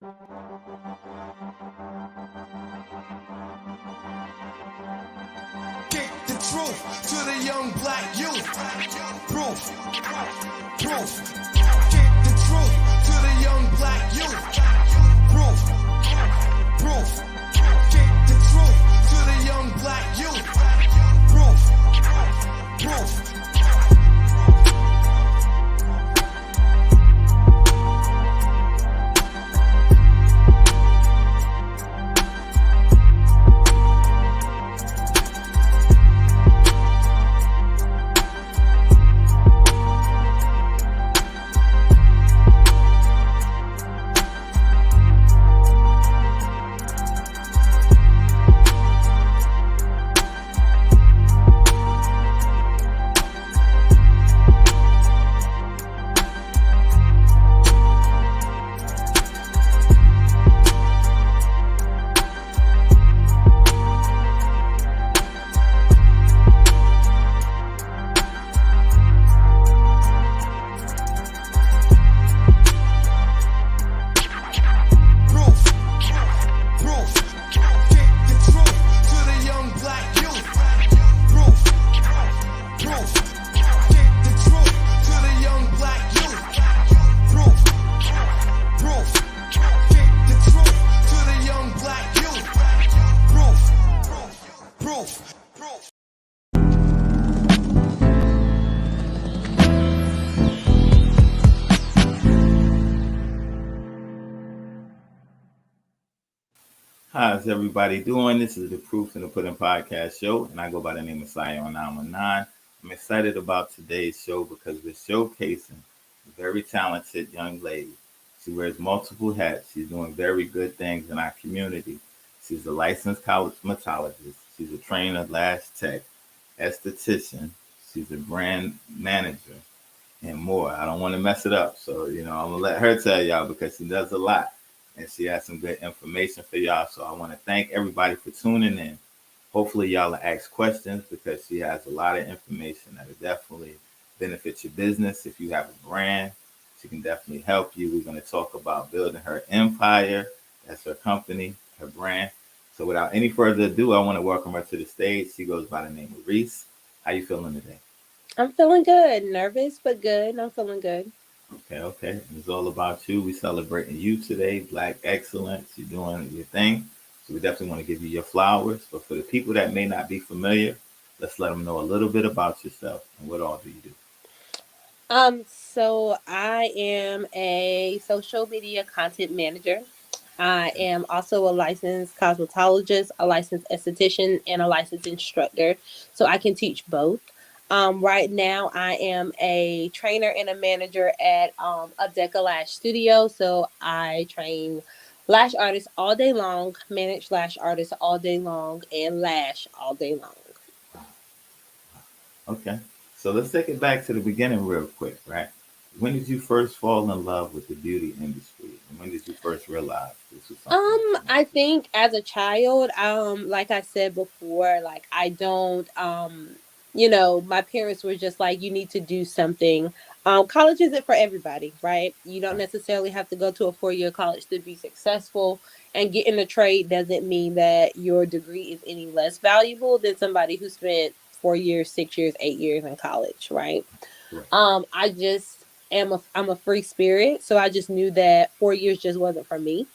Get the truth to the young black youth. Proof. Proof. Get the truth to the young black youth. Proof. Proof. Get the truth to the young black youth. Proof. Proof. How's everybody doing? This is the Proof in the Pudding podcast show, and I go by the name of Sion 919. I'm excited about today's show because we're showcasing a very talented young lady. She wears multiple hats. She's doing very good things in our community. She's a licensed cosmetologist. She's a trainer, lash tech, esthetician. She's a brand manager, and more. I don't want to mess it up, so I'm gonna let her tell y'all because she does a lot. And she has some good information for y'all. So I want to thank everybody for tuning in. Hopefully y'all will ask questions because she has a lot of information that will definitely benefit your business. If you have a brand, she can definitely help you. We're going to talk about building her empire. That's her company, her brand. So without any further ado, I want to welcome her to the stage. She goes by the name of Rese. How you feeling today? I'm feeling good. Nervous, but good. I'm feeling good. Okay. It's all about you. We celebrating you today. Black excellence. You're doing your thing. So we definitely want to give you your flowers. But for the people that may not be familiar, let's let them know a little bit about yourself and what all do you do. So I am a social media content manager. I am also a licensed cosmetologist, a licensed esthetician, and a licensed instructor. So I can teach both. Right now, I am a trainer and a manager at Adhesive Lash Studio. So I train lash artists all day long, manage lash artists all day long, and lash all day long. Okay. So let's take it back to the beginning real quick, right? When did you first fall in love with the beauty industry? And when did you first realize this was something? I think as a child, like I said before, like I don't, my parents were just like, you need to do something. College isn't for everybody, right? You don't necessarily have to go to a 4-year college to be successful, and getting a trade doesn't mean that your degree is any less valuable than somebody who spent 4 years, 6 years, 8 years in college, right? Right. I just I'm a free spirit, so I just knew that 4 years just wasn't for me.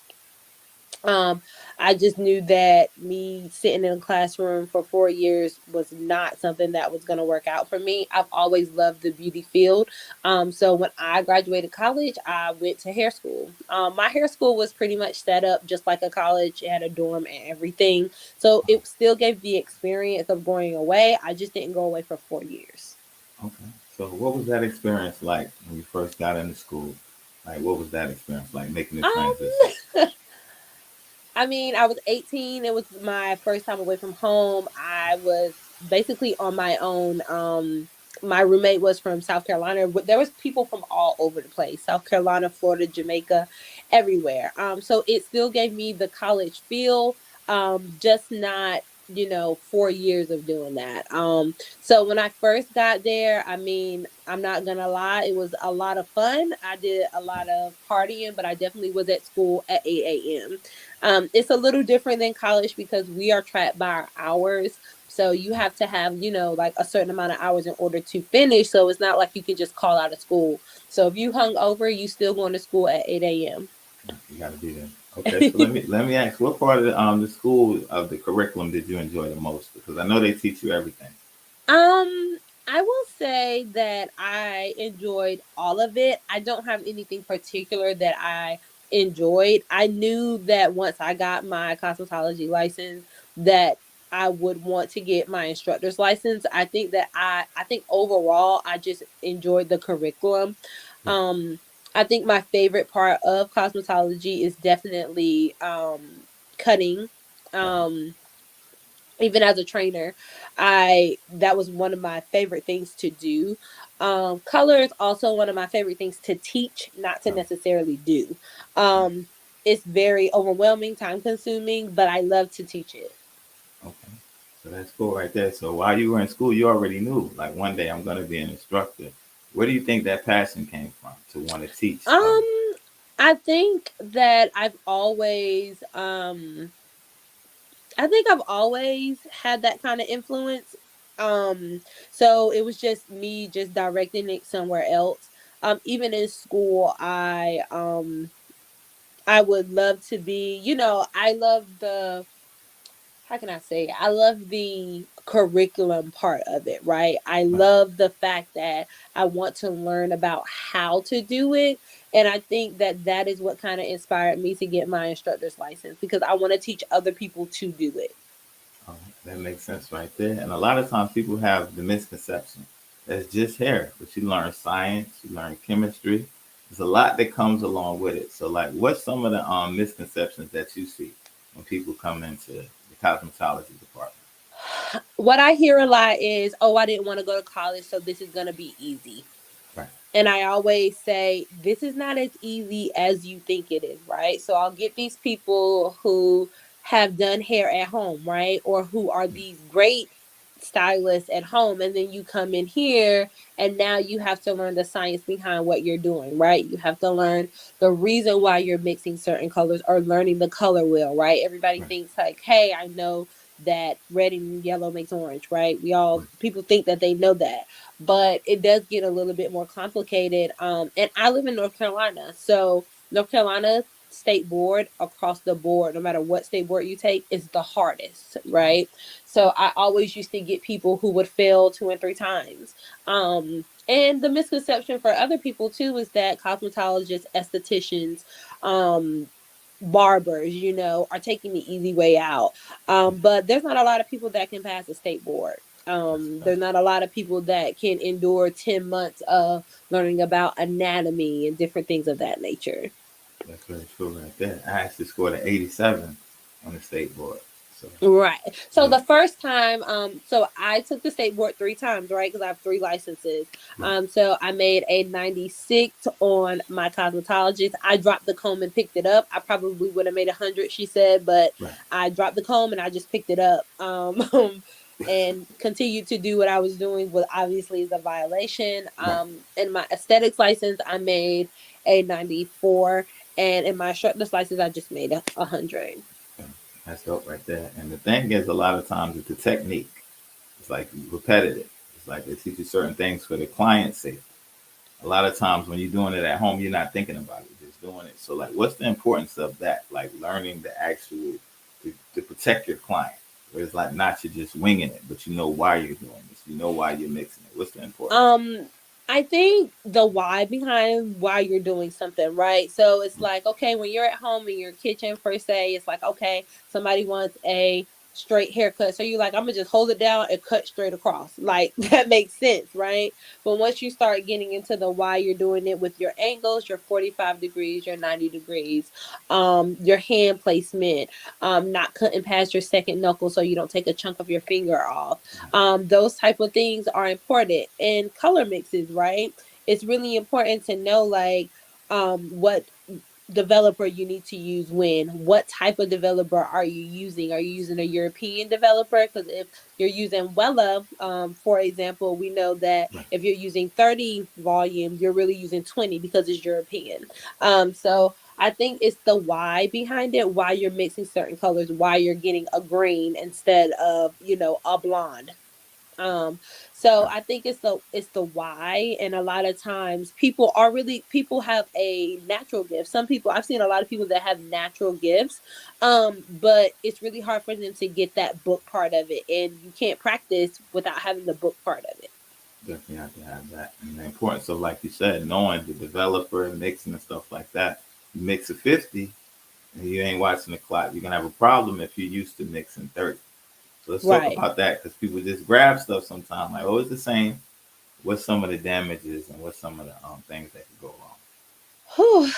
Um, I just knew that me sitting in a classroom for 4 years was not something that was going to work out for me. I've always loved the beauty field. So when I graduated college, I went to hair school. My hair school was pretty much set up just like a college. It had a dorm and everything. So it still gave the experience of going away. I just didn't go away for 4 years. Okay. So what was that experience like when you first got into school? Like, what was that experience like making the transition? I mean, I was 18. It was my first time away from home. I was basically on my own. My roommate was from South Carolina. There was people from all over the place: South Carolina, Florida, Jamaica, everywhere. So it still gave me the college feel. Just not 4 years of doing that. So when I first got there, I mean, I'm not gonna lie, it was a lot of fun. I did a lot of partying, but I definitely was at school at 8 a.m. It's a little different than college because we are trapped by our hours. So you have to have, like a certain amount of hours in order to finish. So it's not like you can just call out of school. So if you hung over, you still going to school at 8 a.m. You got to be there. Okay, so let me ask, what part of the school of the curriculum did you enjoy the most? Because I know they teach you everything. I will say that I enjoyed all of it. I don't have anything particular that I enjoyed. I knew that once I got my cosmetology license that I would want to get my instructor's license. I think overall I just enjoyed the curriculum. Yeah. Um I think my favorite part of cosmetology is definitely cutting. Right. Um Even as a trainer, I that was one of my favorite things to do. Color is also one of my favorite things to teach, not to Oh, necessarily do. right. It's very overwhelming, time consuming, but I love to teach it. Okay. So that's cool right there. So while you were in school, you already knew, like, one day I'm going to be an instructor. Where do you think that passion came from to want to teach others? I think that I've always had that kind of influence. So it was just me just directing it somewhere else. Even in school, I would love to be, I love the how can I say? I love the curriculum part of it, right? I Right. love the fact that I want to learn about how to do it. And I think that that is what kind of inspired me to get my instructor's license because I want to teach other people to do it. That makes sense right there. And a lot of times people have the misconception that it's just hair, but you learn science, you learn chemistry. There's a lot that comes along with it. So, like, what's some of the misconceptions that you see when people come into the cosmetology department? What I hear a lot is, oh, I didn't want to go to college, so this is going to be easy. Right. And I always say, this is not as easy as you think it is, right? So I'll get these people who have done hair at home, right? Or who are these great stylists at home. And then you come in here and now you have to learn the science behind what you're doing, right? You have to learn the reason why you're mixing certain colors or learning the color wheel, right? Everybody Right. thinks like, hey, I know that red and yellow makes orange, right? Right. People think that they know that, but it does get a little bit more complicated. And I live in North Carolina, so North Carolina state board across the board, no matter what state board you take, is the hardest, right? So I always used to get people who would fail two and three times. And the misconception for other people too is that cosmetologists, estheticians, um, barbers, are taking the easy way out. But there's not a lot of people that can pass a state board. That's a There's fact. not a lot of people that can endure 10 months of learning about anatomy and different things of that nature. That's very true right there. I actually scored an 87 on the state board. So, Right. So yeah. the first time, so I took the state board three times, right? Because I have three licenses. Right. So I made a 96 on my cosmetologist. I dropped the comb and picked it up. I probably would have made 100, she said, but Right. I dropped the comb and I just picked it up. And continued to do what I was doing, what obviously is a violation. Right. In my aesthetics license, I made a 94, and in my instructor's license, I just made 100. Yeah. That's dope right there. And the thing is, a lot of times it's the technique. It's like repetitive. It's like they teach you certain things for the client's sake. A lot of times when you're doing it at home, you're not thinking about it, you're just doing it. So, like, what's the importance of that? Like, learning the actual to protect your client. Where it's like not you just winging it, but you know why you're doing this. You know why you're mixing it. What's the importance? Um, I think the why behind why you're doing something, right? So it's like, okay, when you're at home in your kitchen per se, it's like, okay, somebody wants a straight haircut. So you're like, I'm gonna just hold it down and cut straight across. Like that makes sense, right? But once you start getting into the why you're doing it with your angles, your 45 degrees, your 90 degrees, your hand placement, not cutting past your second knuckle so you don't take a chunk of your finger off, those type of things are important. And color mixes, right? It's really important to know like what developer you need to use when, what type of developer are you using. Are you using a European developer? Because if you're using Wella, for example, we know that Right. if you're using 30 volume, you're really using 20 because it's European. So I think it's the why behind it, why you're mixing certain colors, why you're getting a green instead of, a blonde. um so Right. I think it's the why. And a lot of times people have a natural gift. Some people, I've seen a lot of people that have natural gifts, but it's really hard for them to get that book part of it, and you can't practice without having the book part of it. Definitely have to have that. And the importance of, like you said, knowing the developer, mixing and stuff like that. You mix a 50 and you ain't watching the clock. You're going to have a problem if you're used to mixing 30. So let's talk Right. about that because people just grab stuff sometimes like, oh, it's the same. What's some of the damages and what's some of the things that could go wrong? Whew.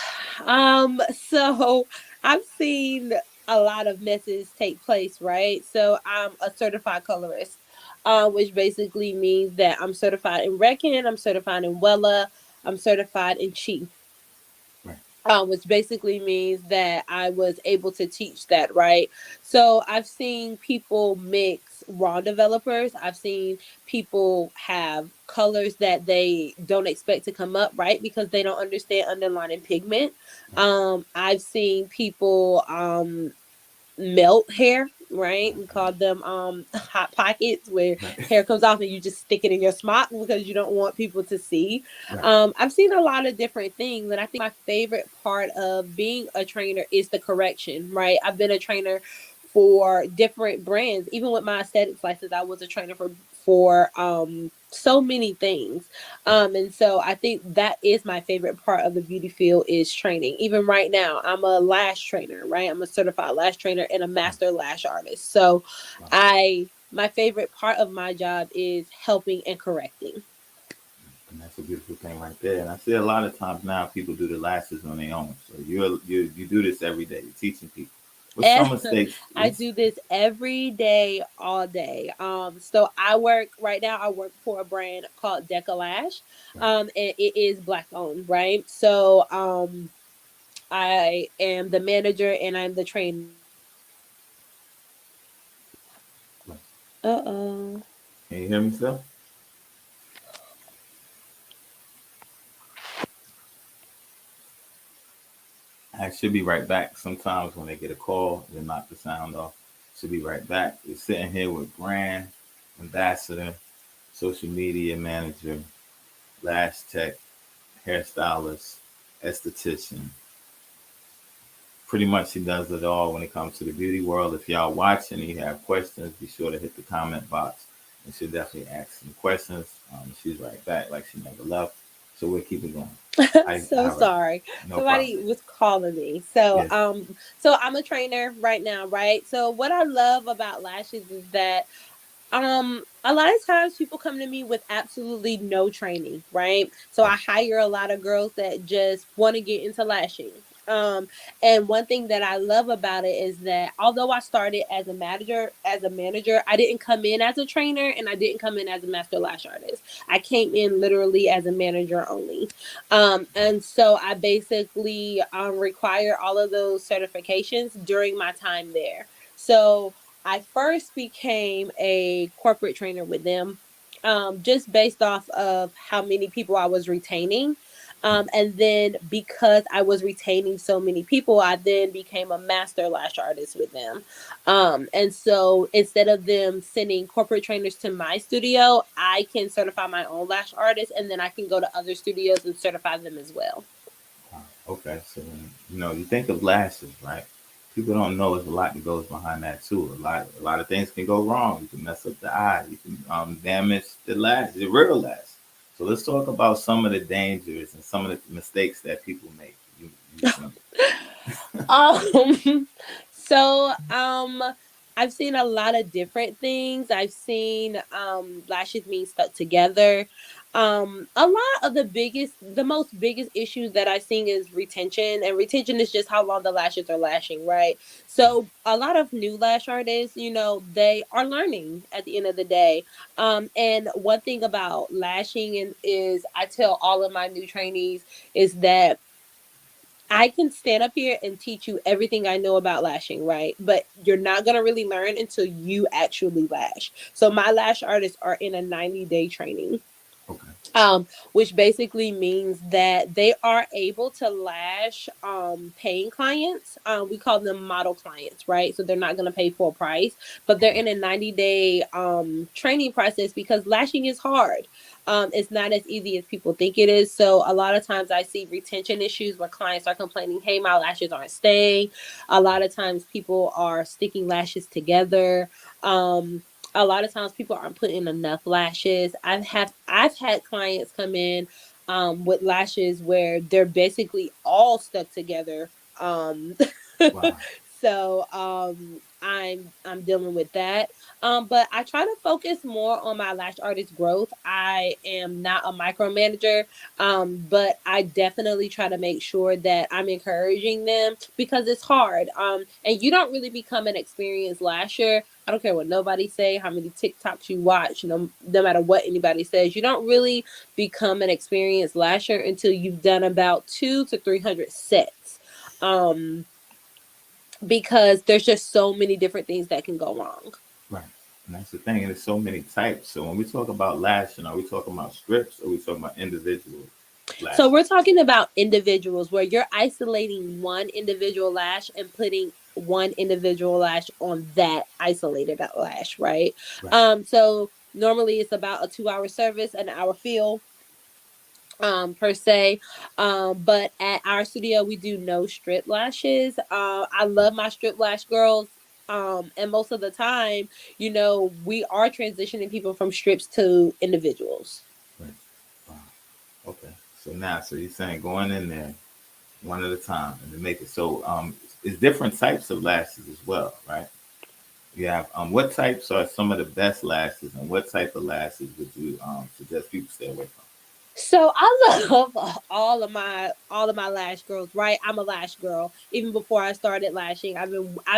So I've seen a lot of messes take place, right? So I'm a certified colorist, which basically means that I'm certified in Reckin, I'm certified in Wella, I'm certified in Chi, Right. which basically means that I was able to teach that, right? So I've seen people mix raw developers. I've seen people have colors that they don't expect to come up, right? Because they don't understand underlying pigment. I've seen people melt hair, right? We call them hot pockets, where Right. hair comes off and you just stick it in your smock because you don't want people to see. Right. I've seen a lot of different things, and I think my favorite part of being a trainer is the correction, right? I've been a trainer for different brands. Even with my aesthetics license, I was a trainer for so many things. And so I think that is my favorite part of the beauty field is training. Even right now, I'm a lash trainer, right? I'm a certified lash trainer and a Right. master lash artist. So Right. I my favorite part of my job is helping and correcting. And that's a beautiful thing right there. And I see a lot of times now people do the lashes on their own. So you do this every day. You're teaching people. What's And some mistakes? I What's do this every day, all day. So I work for a brand called Decalash. right. And it is black owned, right? So I am the manager and I'm the trainer. Right. Uh oh. Can you hear me still? I should be right back. Sometimes when they get a call, they knock the sound off. Should be right back. We're sitting here with brand ambassador, social media manager, lash tech, hairstylist, esthetician. Pretty much she does it all when it comes to the beauty world. If y'all watching and you have questions, be sure to hit the comment box and she'll definitely ask some questions. She's right back like she never left. So we'll keep it going. I So have a sorry. no problem. Somebody was calling me. So Yes. so I'm a trainer right now, right? So what I love about lashes is that a lot of times people come to me with absolutely no training, right? So Right. I hire a lot of girls that just want to get into lashing. And one thing that I love about it is that although I started as a manager, I didn't come in as a trainer and I didn't come in as a master lash artist. I came in literally as a manager only. And so I basically require all of those certifications during my time there. So I first became a corporate trainer with them, just based off of how many people I was retaining. And then because I was retaining so many people, I then became a master lash artist with them. And so instead of them sending corporate trainers to my studio, I can certify my own lash artists and then I can go to other studios and certify them as well. Okay, so when, you think of lashes, right? People don't know there's a lot that goes behind that too. A lot of things can go wrong. You can mess up the eye. You can damage the lash, the real lash. So let's talk about some of the dangers and some of the mistakes that people make. You see. Um, so I've seen a lot of different things. I've seen lashes being stuck together. A lot of the most biggest issues that I've seen is retention, and retention is just how long the lashes are lashing, right? So a lot of new lash artists, they are learning at the end of the day. And one thing about lashing is I tell all of my new trainees is that I can stand up here and teach you everything I know about lashing, right? But you're not going to really learn until you actually lash. So my lash artists are in a 90-day training. Okay. Which basically means that they are able to lash paying clients. We call them model clients, right? So they're not going to pay full price, but they're Okay. in a 90-day training process because lashing is hard. It's not as easy as people think it is. So a lot of times I see retention issues where clients are complaining, hey, my lashes aren't staying. A lot of times people are sticking lashes together. A lot of times people aren't putting enough lashes. I've had clients come in with lashes where they're basically all stuck together. Wow. So I'm dealing with that. But I try to focus more on my lash artist growth. I am not a micromanager, but I definitely try to make sure that I'm encouraging them because it's hard. And you don't really become an experienced lasher. I don't care what nobody say, how many TikToks you watch, no matter what anybody says. You don't really become an experienced lasher until you've done about 200 to 300 sets. Um, because there's just so many different things that can go wrong. Right. And that's the thing. And there's so many types. So when we talk about lashing, are we talking about strips or are we talking about individual So lashes? we're talking about individuals where you're isolating one individual lash and putting one individual lash on that isolated lash, right? Right. So normally it's about a 2 hour service, an hour fill, per se. But at our studio we do no strip lashes. I love my strip lash girls. And most of the time, we are transitioning people from strips to individuals. Right. Wow. Okay. So you're saying going in there one at a time and to make it so it's different types of lashes as well, right? You have what types are some of the best lashes and what type of lashes would you suggest people stay away from? So I love all of my lash girls, right? I'm a lash girl. Even before I started lashing, I've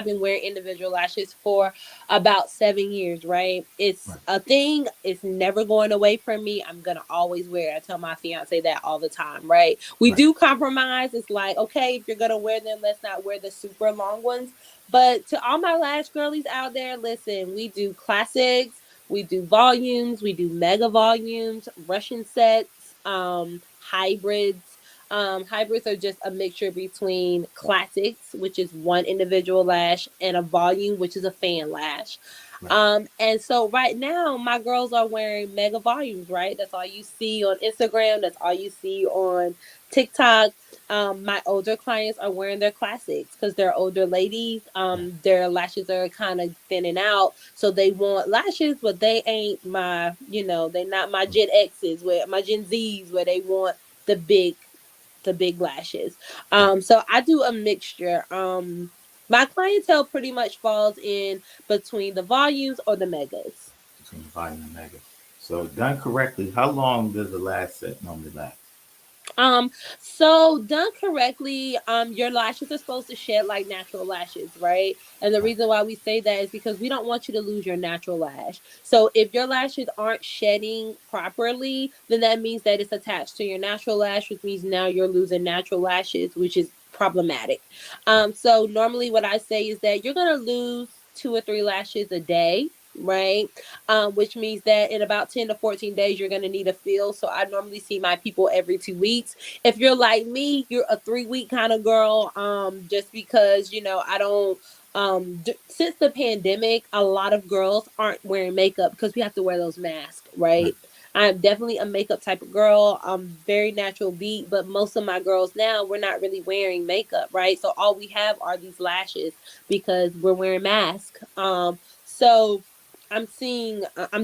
been wearing individual lashes for about 7 years, right? It's Right. a thing. It's never going away from me. I'm gonna always wear it. I tell my fiance that all the time, right? We Right. do compromise. It's like, okay, if you're gonna wear them, let's not wear the super long ones. But to all my lash girlies out there, listen, we do classics, we do volumes, we do mega volumes, Russian sets, hybrids. Hybrids are just a mixture between classics, which is one individual lash, and a volume, which is a fan lash. Right. And so right now, my girls are wearing mega volumes, right? That's all you see on Instagram. That's all you see on TikTok. My older clients are wearing their classics because they're older ladies. Right. Their lashes are kind of thinning out, so they want lashes, but they ain't they're not my Gen X's, where my Gen Z's, where they want the big, the big lashes. Right. So I do a mixture. My clientele pretty much falls in between the volumes or the megas. Between volume and mega. So done correctly, how long does the last set normally last? Um, so done correctly, your lashes are supposed to shed like natural lashes, right? And the Right. reason why we say that is because we don't want you to lose your natural lash. So if your lashes aren't shedding properly, then that means that it's attached to your natural lash, which means now you're losing natural lashes, which is problematic. Right. So normally what I say is that you're gonna lose 2 or 3 lashes a day, right? Which means that in about 10 to 14 days, you're going to need a fill. So I normally see my people every 2 weeks. If you're like me, you're a 3 week kind of girl, just because, I don't. Since the pandemic, a lot of girls aren't wearing makeup because we have to wear those masks, Right. right? I'm definitely a makeup type of girl. I'm very natural beat, but most of my girls now, we're not really wearing makeup, right? So all we have are these lashes because we're wearing masks. So I'm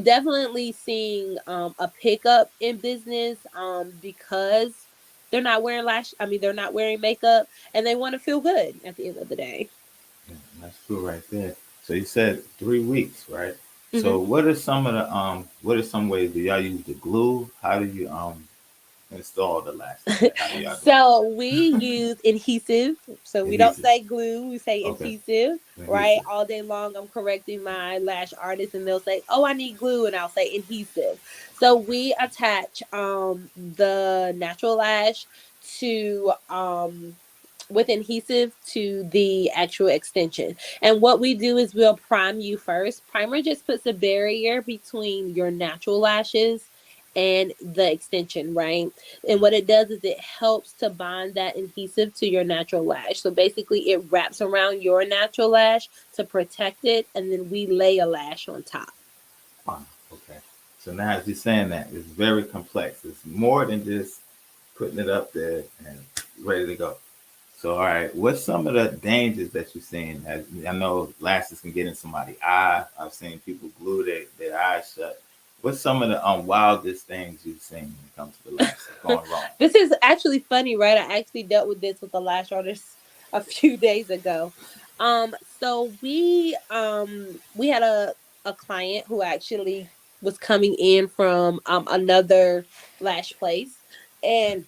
definitely seeing a pickup in business because they're not wearing makeup and they want to feel good at the end of the day. Yeah, that's true right there. So you said 3 weeks, right? Hmm. So what are some ways do y'all use the glue? How do you install the lashes? Like how do y'all do So we use adhesive. So it? we don't Adhesive. say glue, we say Okay. adhesive, right? Adhesive. All day long, I'm correcting my lash artist, and they'll say, "Oh, I need glue," and I'll say adhesive. So we attach the natural lash to with adhesive to the actual extension. And what we do is we'll prime you first. Primer just puts a barrier between your natural lashes and the extension, right? And what it does is it helps to bond that adhesive to your natural lash. So basically, it wraps around your natural lash to protect it, and then we lay a lash on top. Wow. Okay. So now, as you're saying that, it's very complex. It's more than just putting it up there and ready to go. So, all right, what's some of the dangers that you're seeing? As I know lashes can get in somebody's eye. I've seen people glue their eyes shut. What's some of the wildest things you've seen when it comes to the lashes going wrong? This is actually funny, right? I actually dealt with this with a lash artist a few days ago. So we had a client who actually was coming in from another lash place, and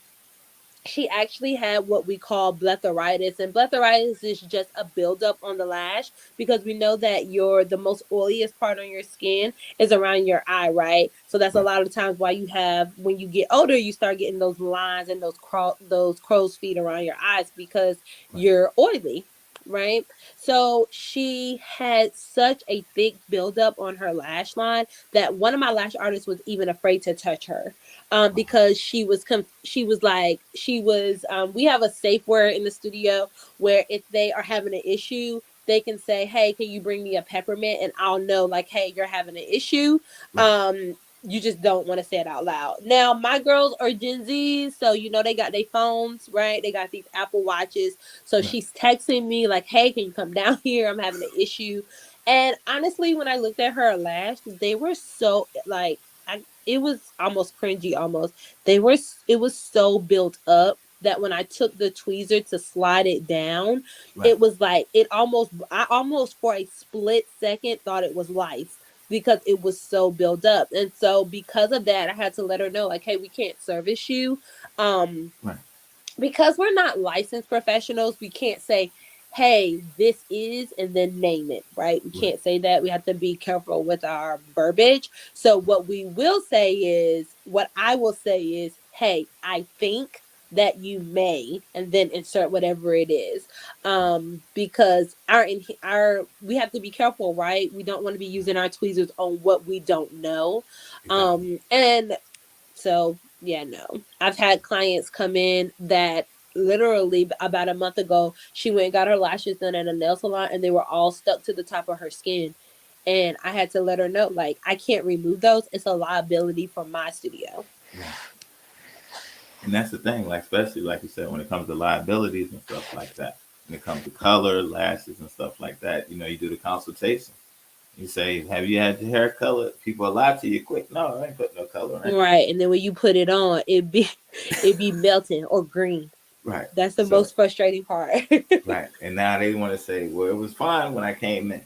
she actually had what we call blepharitis, and blepharitis is just a buildup on the lash, because we know that the most oiliest part on your skin is around your eye, right? So that's a Right, lot of times why you have, when you get older, you start getting those lines and those crow's feet around your eyes, because right, you're oily, right? So she had such a thick buildup on her lash line that one of my lash artists was even afraid to touch her, because she was like, we have a safe word in the studio where if they are having an issue, they can say, hey, can you bring me a peppermint, and I'll know, like, hey, you're having an issue. right, You just don't want to say it out loud. Now, my girls are Gen Zs, so they got their phones, right? They got these Apple Watches. So right, she's texting me like, hey, can you come down here? I'm having an issue. And honestly, when I looked at her lash, they were so like, it was almost cringy almost. It was so built up that when I took the tweezer to slide it down, right. it was like, I almost for a split second thought it was lice, because it was so built up. And so because of that, I had to let her know, like, hey, we can't service you. Um Right. because we're not licensed professionals, we can't say, hey, this is, and then name it, right? We Right. can't say that. We have to be careful with our verbiage. So what I will say is, hey, I think that you may, and then insert whatever it is. Because our we have to be careful, right? We don't want to be using our tweezers on what we don't know. Exactly. And so, yeah, no. I've had clients come in that literally about a month ago, she went and got her lashes done at a nail salon, and they were all stuck to the top of her skin. And I had to let her know, like, I can't remove those. It's a liability for my studio. Right. And that's the thing, like especially like you said, when it comes to liabilities and stuff like that. When it comes to color, lashes and stuff like that, you do the consultation. You say, have you had your hair colored? People lie to you quick. No, I ain't put no color in. Right. And then when you put it on, it be melting or green. Right. That's the So most frustrating part. right. And now they want to say, well, it was fine when I came in.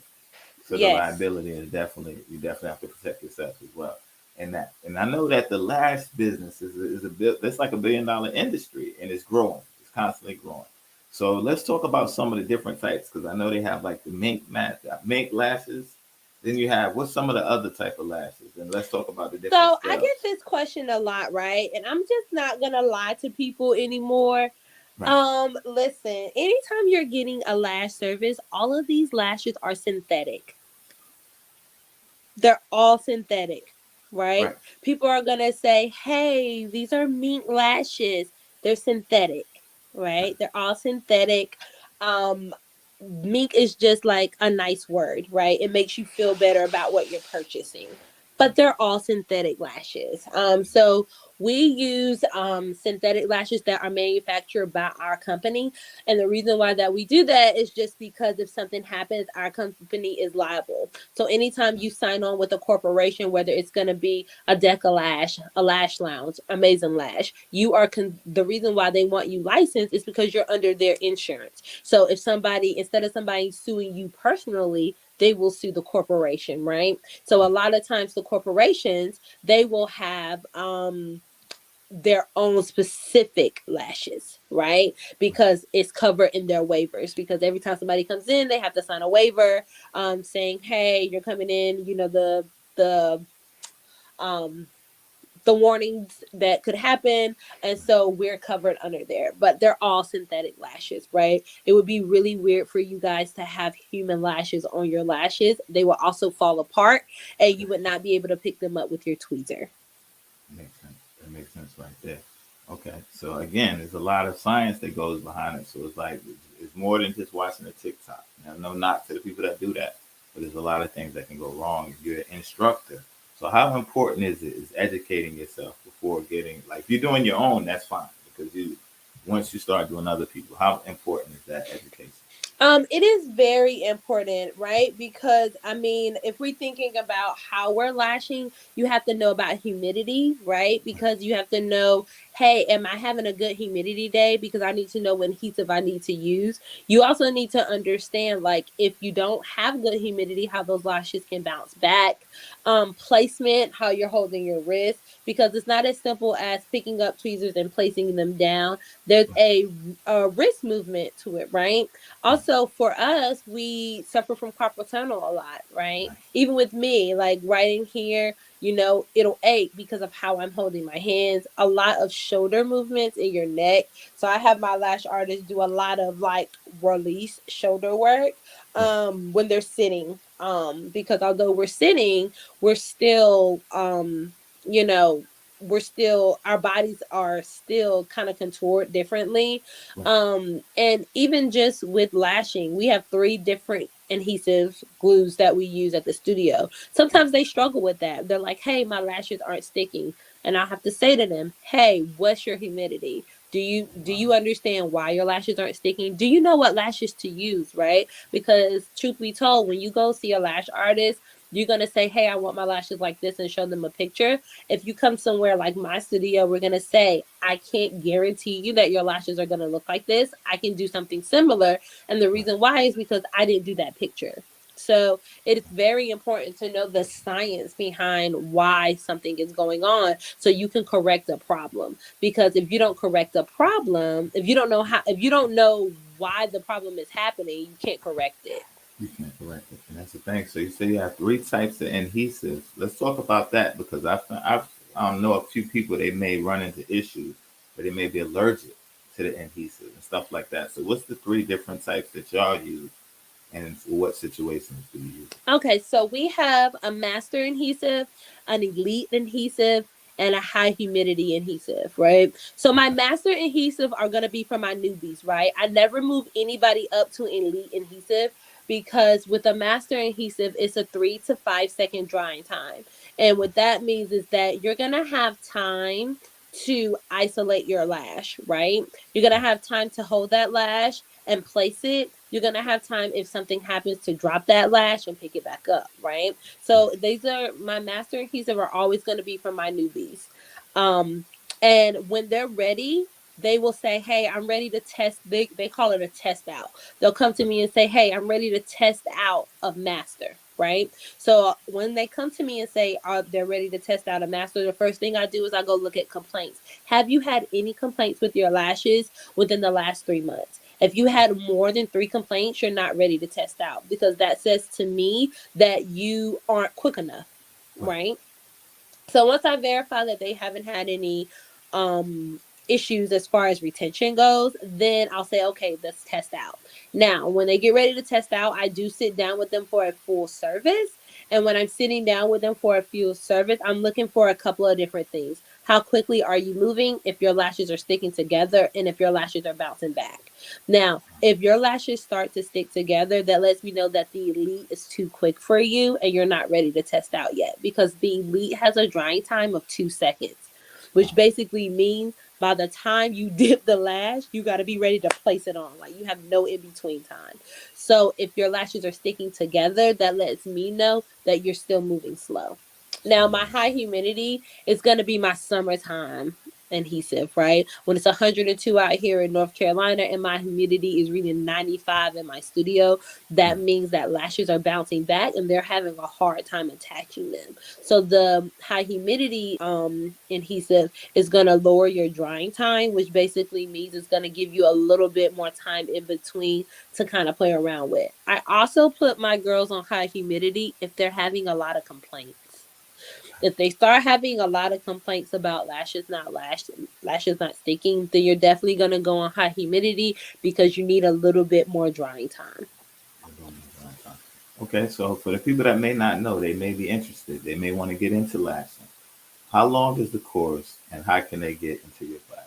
So the Yes. liability is definitely you definitely have to protect yourself as well. And I know that the lash business is a bit it's like $1 billion industry and it's growing. It's constantly growing. So let's talk about some of the different types because I know they have like the mink lashes. Then you have what's some of the other type of lashes, and let's talk about the different So I styles. get this question a lot, right? And I'm just not gonna lie to people anymore. Right, Listen, anytime you're getting a lash service, all of these lashes are synthetic. They're all synthetic, right? right, People are going to say, hey, these are mink lashes. They're synthetic, right, right? They're all synthetic. Um, Mink is just like a nice word, right? It makes you feel better about what you're purchasing. But they're all synthetic lashes. So we use synthetic lashes that are manufactured by our company, and the reason why that we do that is just because if something happens, our company is liable. So anytime you sign on with a corporation, whether it's going to be a Deca Lash, a Lash Lounge, Amazing Lash, the reason why they want you licensed is because you're under their insurance. So if somebody, instead of somebody suing you personally, they will sue the corporation, right? So a lot of times the corporations, they will have their own specific lashes, right? Because it's covered in their waivers. Because every time somebody comes in, they have to sign a waiver, saying, "Hey, you're coming in. The um the warnings that could happen. And so we're covered under there, but they're all synthetic lashes, right? It would be really weird for you guys to have human lashes on your lashes. They will also fall apart and you would not be able to pick them up with your tweezer. Makes sense. That makes sense right there. Okay. So again, there's a lot of science that goes behind it. So it's like it's more than just watching a TikTok. Now, no knock to the people that do that, but there's a lot of things that can go wrong if you're an instructor. So how important is educating yourself before getting like if you're doing your own, that's fine because you once you start doing other people, how important is that education? It is very important, right? Because I mean, if we're thinking about how we're lashing, you have to know about humidity, right? Because you have to know, hey, am I having a good humidity day? Because I need to know what adhesive I need to use. You also need to understand, like, if you don't have good humidity, how those lashes can bounce back. Placement, how you're holding your wrist, because it's not as simple as picking up tweezers and placing them down. There's a wrist movement to it, right? Right. Also, for us, we suffer from carpal tunnel a lot, right? Right. Even with me, like right in here, it'll ache because of how I'm holding my hands. A lot of shoulder movements in your neck. So I have my lash artist do a lot of like release shoulder work Right. when they're sitting. Because although we're sitting, we're still you know, we're still our bodies are still kind of contoured differently. Right. And even just with lashing, we have three different adhesive glues that we use at the studio. Right. Sometimes they struggle with that. They're like, hey, my lashes aren't sticking. And I'll have to say to them, hey, what's your humidity? Do you understand why your lashes aren't sticking? Do you know what lashes to use, right? Because truth be told, when you go see a lash artist, you're gonna say, hey, I want my lashes like this and show them a picture. If you come somewhere like my studio, we're going to say, I can't guarantee you that your lashes are going to look like this. I can do something similar. And the Right. reason why is because I didn't do that picture. So it is very important to know the science behind why something is going on so you can correct a problem. Because if you don't correct a problem, if you don't know why the problem is happening, you can't correct it. You can't correct it, and that's the thing. So you say you have three types of adhesives. Let's talk about that because I know a few people they may run into issues, but they may be allergic to the adhesive and stuff like that. So what's the three different types that y'all use, and for what situations do you use? Okay, so we have a master adhesive, an elite adhesive, and a high humidity adhesive, right? So my Okay. master adhesive are going to be for my newbies, right? I never move anybody up to elite adhesive because with a master adhesive, it's a 3 to 5 second drying time. And what that means is that you're going to have time to isolate your lash, right? You're going to have time to hold that lash and place it. You're gonna have time if something happens to drop that lash and pick it back up, right? So these are my master adhesive are always gonna be for my newbies. Um, and when they're ready, they will say, "Hey, I'm ready to test." They call it a test out. They'll come to me and say, "Hey, I'm ready to test out of master." Right. So when they come to me and say they're ready to test out a master, the first thing I do is I go look at complaints. Have you had any complaints with your lashes within the last 3 months? If you had more than 3 complaints, you're not ready to test out because that says to me that you aren't quick enough, Right. right? So once I verify that they haven't had any issues as far as retention goes, then I'll say, okay, let's test out. Now, when they get ready to test out, I do sit down with them for a full service. And when I'm sitting down with them for a full service, I'm looking for a couple of different things. How quickly are you moving? If your lashes are sticking together and if your lashes are bouncing back. Now, if your lashes start to stick together, that lets me know that the elite is too quick for you and you're not ready to test out yet because the elite has a drying time of 2 seconds, which basically means by the time you dip the lash, you got to be ready to place it on. Like you have no in between time. So if your lashes are sticking together, that lets me know that you're still moving slow. Now, my high humidity is going to be my summertime adhesive, right? When it's 102 out here in North Carolina and my humidity is reading 95 in my studio, that means that lashes are bouncing back and they're having a hard time attaching them. So the high humidity adhesive is going to lower your drying time, which basically means it's going to give you a little bit more time in between to kind of play around with. I also put my girls on high humidity if they're having a lot of complaints. If they start having a lot of complaints about lashes not sticking, then you're definitely gonna go on high humidity because you need a little bit more drying time. Okay, so for the people that may not know, they may be interested. They may want to get into lashing. How long is the course, and how can they get into your class?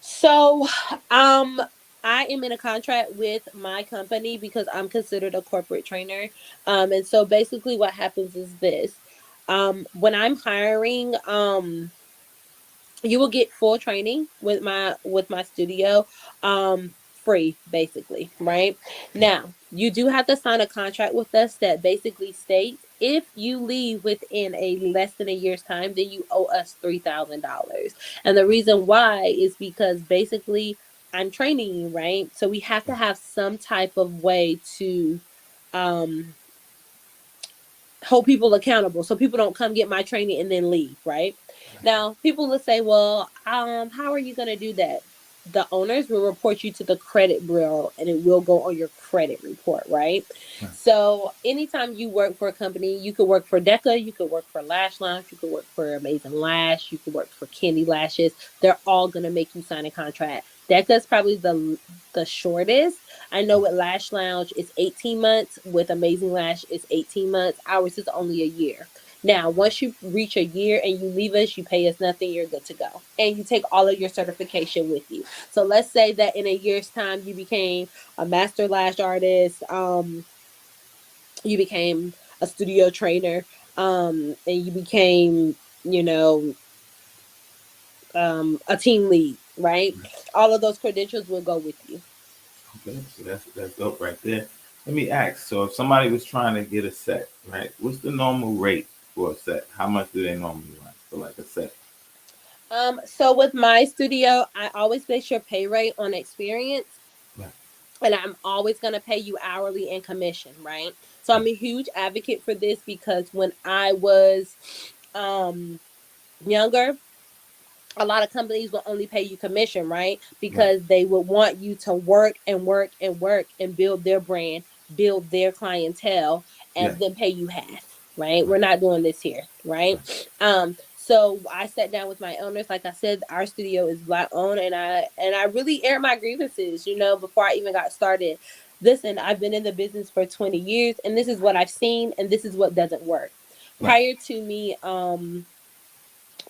So, um, I am in a contract with my company because I'm considered a corporate trainer. And so basically what happens is this. When I'm hiring, you will get full training with my studio, free basically, right? Now you do have to sign a contract with us that basically states if you leave within a less than a year's time, then you owe us $3,000. And the reason why is because basically I'm training you, right? So we have to have some type of way to um hold people accountable so people don't come get my training and then leave, right? Now, people will say, well, how are you going to do that? The owners will report you to the credit bureau and it will go on your credit report, right? So, anytime you work for a company, you could work for DECA, you could work for Lash Lounge, you could work for Amazing Lash, you could work for Candy Lashes. They're all going to make you sign a contract. DECA is probably the shortest. I know with Lash Lounge it's 18 months. With Amazing Lash it's 18 months. Ours is only a year. Now, once you reach a year and you leave us, you pay us nothing, you're good to go. And you take all of your certification with you. So let's say that in a year's time you became a master lash artist, you became a studio trainer, and you became, you know, a team lead, right? All of those credentials will go with you. Okay, so that's dope right there. Let me ask. So if somebody was trying to get a set, right? What's the normal rate for a set? How much do they normally run for like a set? So with my studio, I always base your pay rate on experience, Right. and I'm always going to pay you hourly and commission, right? So I'm a huge advocate for this because when I was um younger, a lot of companies will only pay you commission, right? Right. Because they would want you to work and work and work and build their brand, build their clientele, Yeah. and then pay you half, right? Right. We're not doing this here, right? So I sat down with my owners. Like I said, our studio is Black owned, and I really aired my grievances, before I even got started. Listen, I've been in the business for 20 years, and this is what I've seen, and this is what doesn't work. Right. Prior to me,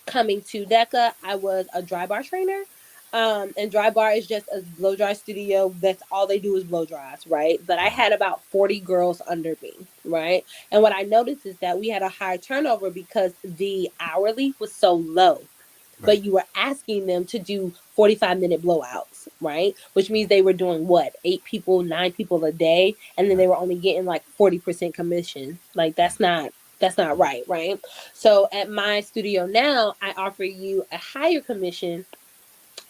coming to DECA, I was a dry bar trainer. And dry bar is just a blow dry studio. That's all they do is blow dries, right? But I had about 40 girls under me, right? And what I noticed is that we had a high turnover because the hourly was so low. Right. But you were asking them to do 45-minute blowouts, right? Which means they were doing what? 8 people, 9 people a day. And then Right. they were only getting like 40% commission. Like that's not right, right? So at my studio now, I offer you a higher commission.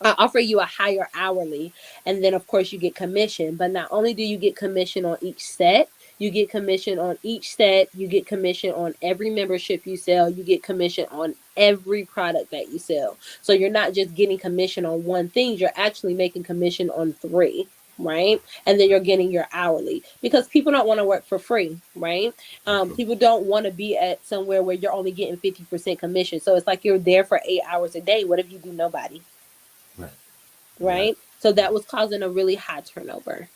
I offer you a higher hourly, and then of course you get commission. But not only do you get commission on each set, you get commission on each set, you get commission on every membership you sell, you get commission on every product that you sell. So you're not just getting commission on one thing, you're actually making commission on three, right? And then you're getting your hourly because people don't want to work for free, right? People don't want to be at somewhere where you're only getting 50% commission. So it's like you're there for 8 hours a day. What if you do nobody? Right. Yeah. Right? So that was causing a really high turnover.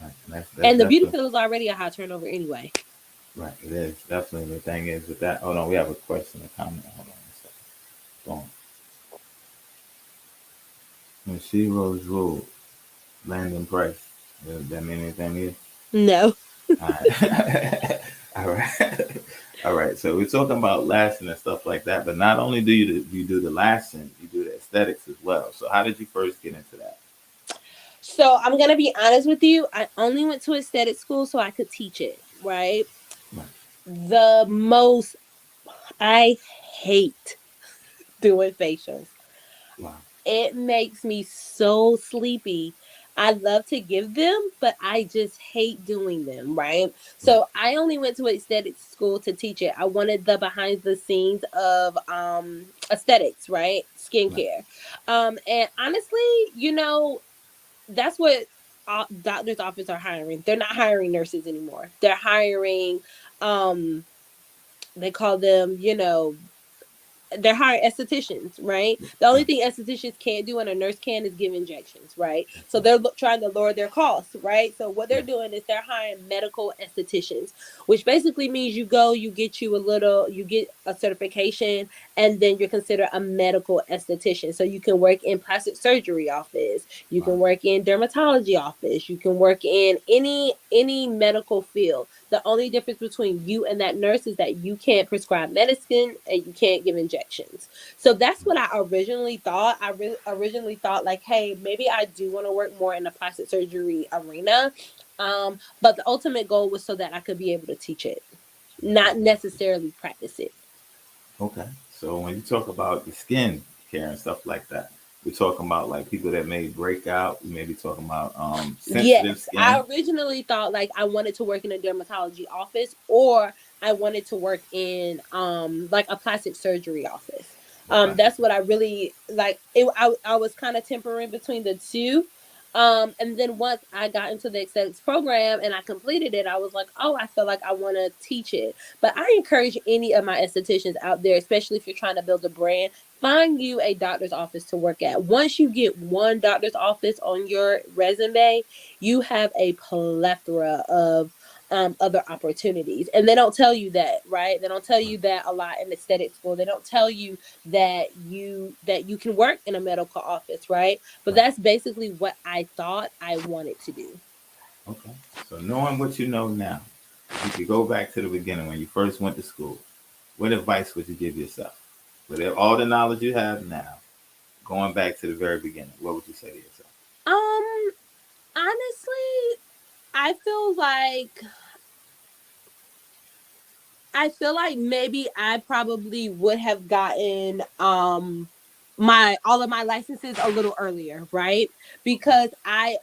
Right. And that's And the beauty definitely field was already a high turnover anyway. right. It is definitely the thing is with that. Hold on, we have a question, a comment. Hold on a second. Boom. When she rose rule, Landon Price. Does that mean anything to you? No. All right. All right. All right. So we're talking about lashing and stuff like that, but not only do you do the lashing, you do the aesthetics as well. So how did you first get into that? So I'm gonna be honest with you. I only went to aesthetic school so I could teach it, right? Right. The most I hate doing facials. Wow. It makes me so sleepy. I love to give them, but I just hate doing them, right? Right. So I only went to aesthetic school to teach it. I wanted the behind the scenes of aesthetics, right? Right. Skincare. And honestly, that's what doctors' offices are hiring. They're not hiring nurses anymore. They're hiring um they call them, they're hiring estheticians, right? The only Right. thing estheticians can't do and a nurse can is give injections, right? That's So right. they're trying to lower their costs, right? So what they're Yeah. doing is they're hiring medical estheticians, which basically means you go, you get you a little, you get a certification, and then you're considered a medical esthetician. So you can work in plastic surgery office, you Wow. can work in dermatology office, you can work in any medical field. The only difference between you and that nurse is that you can't prescribe medicine and you can't give injections. So that's what I originally thought. Originally thought like, hey, maybe I do want to work more in the plastic surgery arena. But the ultimate goal was so that I could be able to teach it, not necessarily practice it. Okay. So when you talk about the skin care and stuff like that, we're talking about like people that may break out. We may be talking about sensitive Yes, I skin. originally thought like I wanted to work in a dermatology office, or I wanted to work in like a plastic surgery office. The plastic. That's what I really like. I was kind of tempering between the two. And then once I got into the aesthetics program and I completed it, I was like, oh, I feel like I want to teach it. But I encourage any of my estheticians out there, especially if you're trying to build a brand, find you a doctor's office to work at. Once you get one doctor's office on your resume, you have a plethora of other opportunities. And they don't tell you that, right? They don't tell Right. you that a lot in aesthetic school. They don't tell you that you can work in a medical office, right? But Right. that's basically what I thought I wanted to do. Okay. So knowing what you know now, if you could go back to the beginning when you first went to school, what advice would you give yourself? With all the knowledge you have now, going back to the very beginning, what would you say to yourself? Um, honestly, I feel like I feel like maybe I probably would have gotten my all of my licenses a little earlier, right? Because I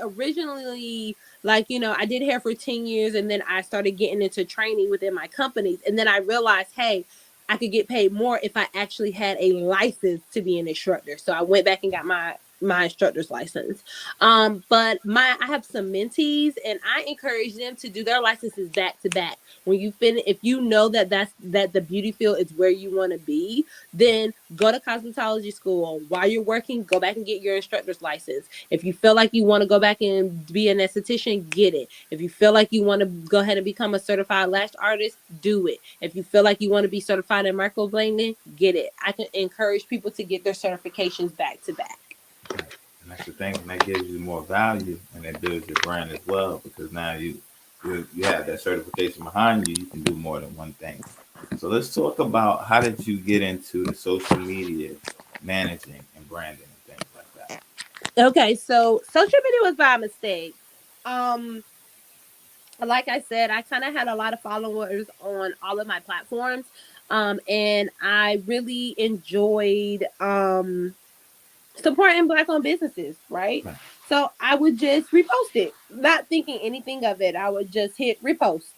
originally, like, I did hair for 10 years, and then I started getting into training within my companies, and then I realized, hey, I could get paid more if I actually had a license to be an instructor. So I went back and got my instructor's license. But my I have some mentees, and I encourage them to do their licenses back to back. When you finish, if you know that the beauty field is where you want to be, then go to cosmetology school. While you're working, go back and get your instructor's license. If you feel like you want to go back and be an esthetician, get it. If you feel like you want to go ahead and become a certified lash artist, do it. If you feel like you want to be certified in microblading, get it. I can encourage people to get their certifications back to back. Right. And that's the thing, and that gives you more value and that builds your brand as well because now you have that certification behind you. You can do more than one thing. So let's talk about how did you get into the social media managing and branding and things like that. Okay, so social media was by mistake. Um, like I said, I kind of had a lot of followers on all of my platforms. And I really enjoyed supporting black owned businesses, right? Right. So I would just repost it, not thinking anything of it. I would just hit repost,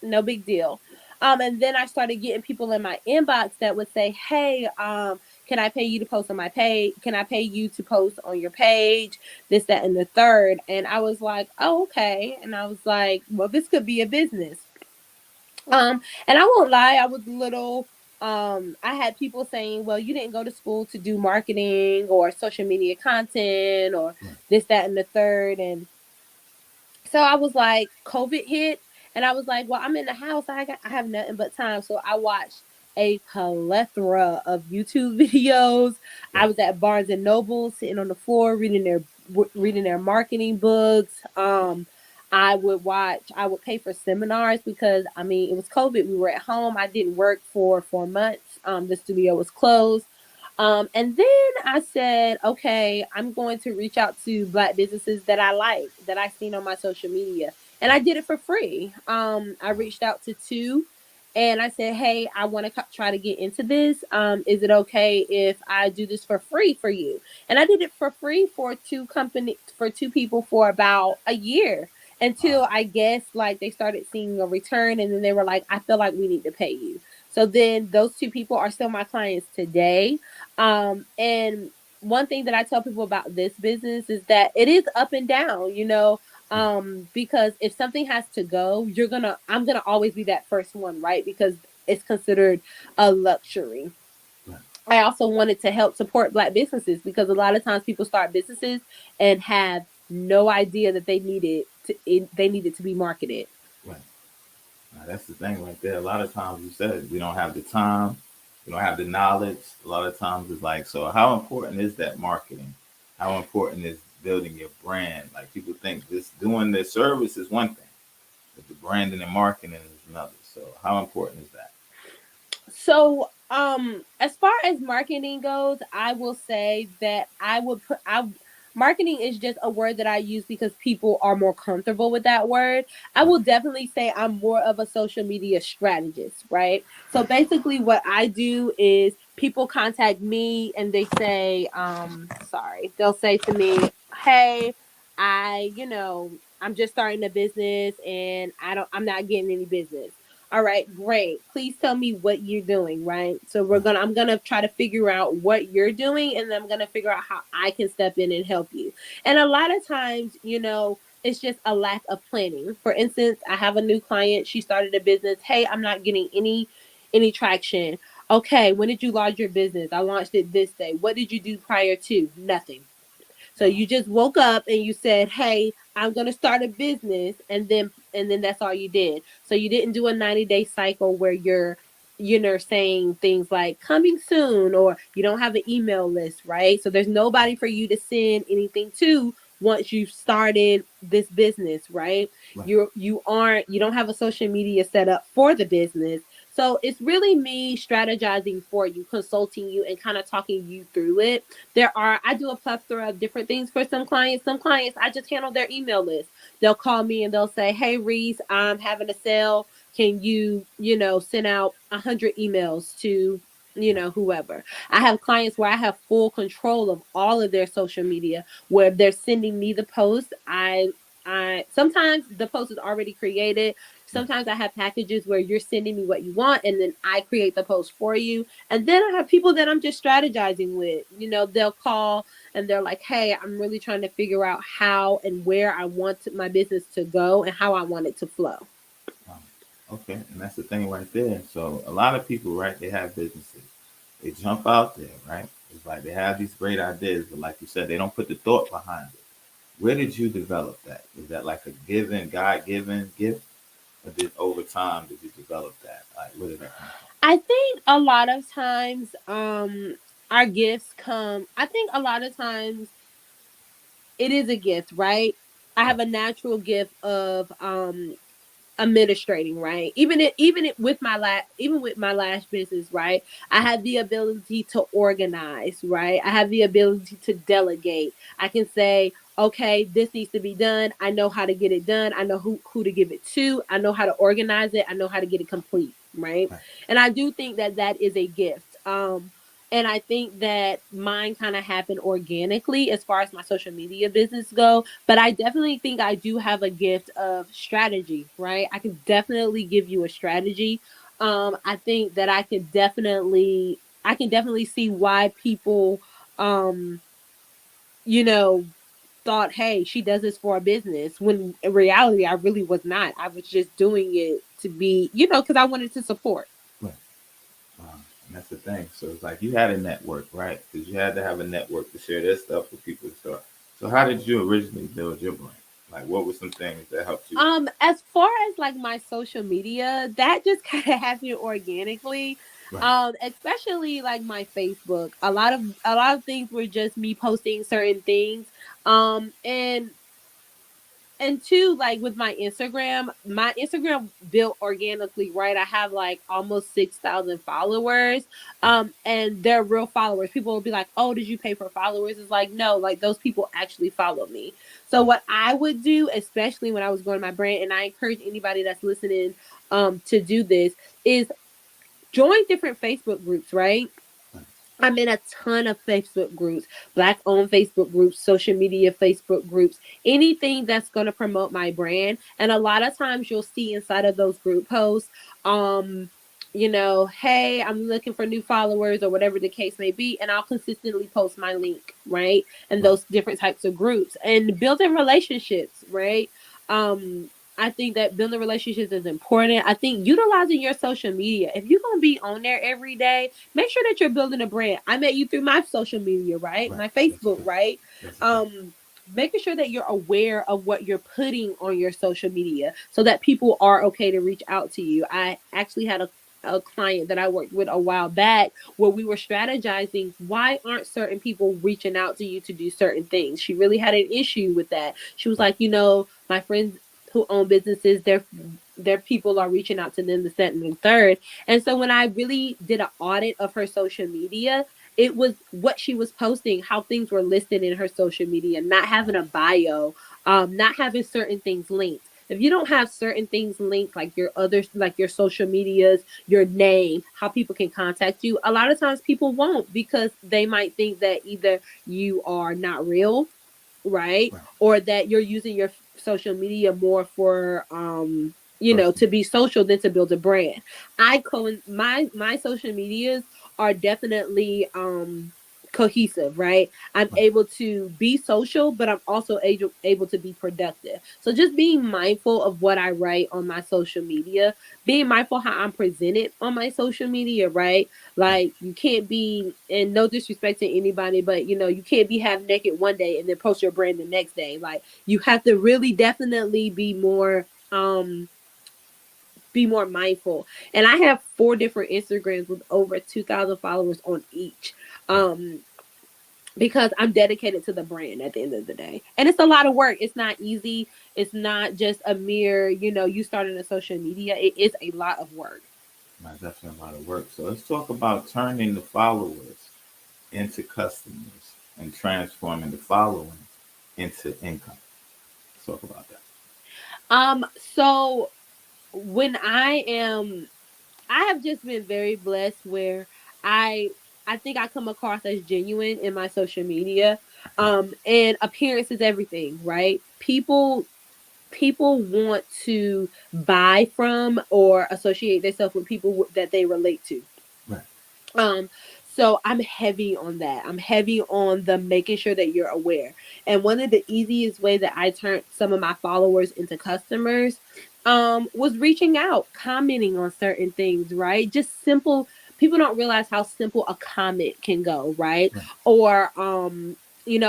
no big deal. And then I started getting people in my inbox that would say, "Hey, can I pay you to post on my page? Can I pay you to post on your page? This, that, and the third." And I was like, "Oh, okay." And I was like, "Well, this could be a business." And I won't lie, I was a little I had people saying, well, you didn't go to school to do marketing or social media content or Right. this, that, and the third. And so I was like, COVID hit, and I was like, well, I'm in the house. I have nothing but time. So I watched a plethora of YouTube videos. I Right. was at Barnes and Noble sitting on the floor reading their marketing books. I would pay for seminars because I mean it was COVID. We were at home. I didn't work for 4 months. The studio was closed. And then I said, okay, I'm going to reach out to black businesses that I like, that I seen on my social media. And I did it for free. I reached out to two and I said, hey, I want to try to get into this. Is it okay if I do this for free for you? And I did it for free for two people for about a year Wow. until I guess like they started seeing a return and then they were like, I feel like we need to pay you. So then those two people are still my clients today. And one thing that I tell people about this business is that it is up and down, because if something has to go, I'm gonna always be that first one, right? Because it's considered a luxury. Right. I also wanted to help support Black businesses because a lot of times people start businesses and have no idea that they needed to be marketed. Right. Now, that's the thing right there. A lot of times you said we don't have the time, we don't have the knowledge. A lot of times it's like, so how important is that marketing? How important is building your brand? Like people think just doing their service is one thing, but the branding and marketing is another. So how important is that? So, as far as marketing goes, I will say that marketing is just a word that I use because people are more comfortable with that word. I Right. will definitely say I'm more of a social media strategist, right? So Right. basically what I do is people contact me and they say, they'll say to me, "Hey, I'm just starting a business and I'm not getting any business." All right, great. Please tell me what you're doing, right? So Right. I'm gonna try to figure out what you're doing, and then I'm gonna figure out how I can step in and help you. And a lot of times, it's just a lack of planning. For instance, I have a new client. She started a business. Hey, I'm not getting any traction. Okay, when did you launch your business? I launched it this day. What did you do prior to? Nothing. So Wow. you just woke up and you said, "Hey, I'm going to start a business," and then that's all you did. So you didn't do a 90-day cycle where you're saying things like "coming soon" or you don't have an email list, right? So there's nobody for you to send anything to once you've started this business, right? Right. You don't have a social media set up for the business. So it's really me strategizing for you, consulting you, and kind of talking you through it. I do a plethora of different things for some clients. Some clients, I just handle their email list. They'll call me and they'll say, "Hey, Reese, I'm having a sale. Can you send out 100 emails to, whoever?" I have clients where I have full control of all of their social media, where they're sending me the post. I sometimes the post is already created. Right. Sometimes I have packages where you're sending me what you want and then I create the post for you. And then I have people that I'm just strategizing with. They'll call and they're like, "Hey, I'm really trying to figure out how and where I want my business to go and how I want it to flow." Wow. Okay, and that's the thing right there. So a lot of people, right? They have businesses. They jump out there, right? It's like they have these great ideas, but like you said, they don't put the thought behind it. Where did you develop that? Is that like a given, God given gift? Or did over time did you develop that? Like where did that come I think a lot of times our gifts come I think a lot of times it is a gift, right? I from? have a natural gift of administrating, right? Even with my last business, right? I have the ability to organize, right? I have the ability to delegate. I can say, "Okay, this needs to be done. I know how to get it done. I know who to give it to. I know how to organize it. I know how to get it complete," right? Right. And I do think that that is a gift. And I think that mine kind of happened organically as far as my social media business go. But I definitely think I do have a gift of strategy, right? I can definitely give you a strategy. I think that I can definitely see why people, um, you know, thought, "Hey, she does this for a business," when in reality, I really was not. I was just doing it to be, because I wanted to support. Right. And that's the thing. So it's like you had a network, right? Because you had to have a network to share this stuff with people to start. So how did you originally build your brand? Like what were some things that helped you? As far as like my social media, that just kind of happened organically. Right. Especially like my Facebook. A lot of things were just me posting certain things. And two, like with my Instagram built organically, right? I have like almost 6,000 followers. Right. And they're real followers. People will be like, "Oh, did you pay for followers?" It's like, no, like those people actually follow me. So Right. what I would do, especially when I was growing my brand, and I encourage anybody that's listening to do this, is join different Facebook groups, right? Right. I'm in a ton of Facebook groups, Black owned Facebook groups, social media Facebook groups, anything that's going to promote my brand. And a lot of times you'll see inside of those group posts, "Hey, I'm looking for new followers," or whatever the case may be. And I'll consistently post my link, right? And Right. those different types of groups and building relationships, right? Um, I think that building relationships is important. I think utilizing your social media. If you're gonna be on there every day, make sure that you're building a brand. I met you through my social media, right? Right. My That's a Facebook, fact. right? That's a fact. Um, Making sure that you're aware of what you're putting on your social media so that people are okay to reach out to you. I actually had a client that I worked with a while back where we were strategizing why aren't certain people reaching out to you to do certain things. She really had an issue with that. She was Right. like, my friends who own businesses, their people are reaching out to them, the second and third. And so when I really did an audit of her social media, it was what she was posting, how things were listed in her social media, not having a bio, not having certain things linked. If you don't have certain things linked, like your other, like your social medias, your name, how people can contact you, a lot of times people won't because they might think that either you are not real, right, Right. or that you're using your social media more for to Personal. be social than to build a brand. My social medias are definitely cohesive, right? I'm Right. able to be social, but I'm also able to be productive. So just being mindful of what I write on my social media, being mindful how I'm presented on my social media, right? Right. Like you can't be, and no disrespect to anybody, but you can't be half naked one day and then post your brand the next day. Like you have to really definitely be more mindful. And I have 4 different Instagrams with over 2,000 followers on each. Right. Because I'm dedicated to the brand at the end of the day. And it's a lot of work. It's not easy. It's not just a mere, you starting a social media. It is a lot of work. Right. Definitely a lot of work. So let's talk about turning the followers into customers and transforming the following into income. Let's talk about that. So when I have just been very blessed where I I think I come across as genuine in my social media. Right. And appearance is everything, right? People want to buy from or associate themselves with people that they relate to. Right. Um, so I'm heavy on that. I'm heavy on the making sure that you're aware. And one of the easiest way that I turned some of my followers into customers was reaching out, commenting on certain things, right? Just simple. People don't realize how simple a comment can go, right? Right. Or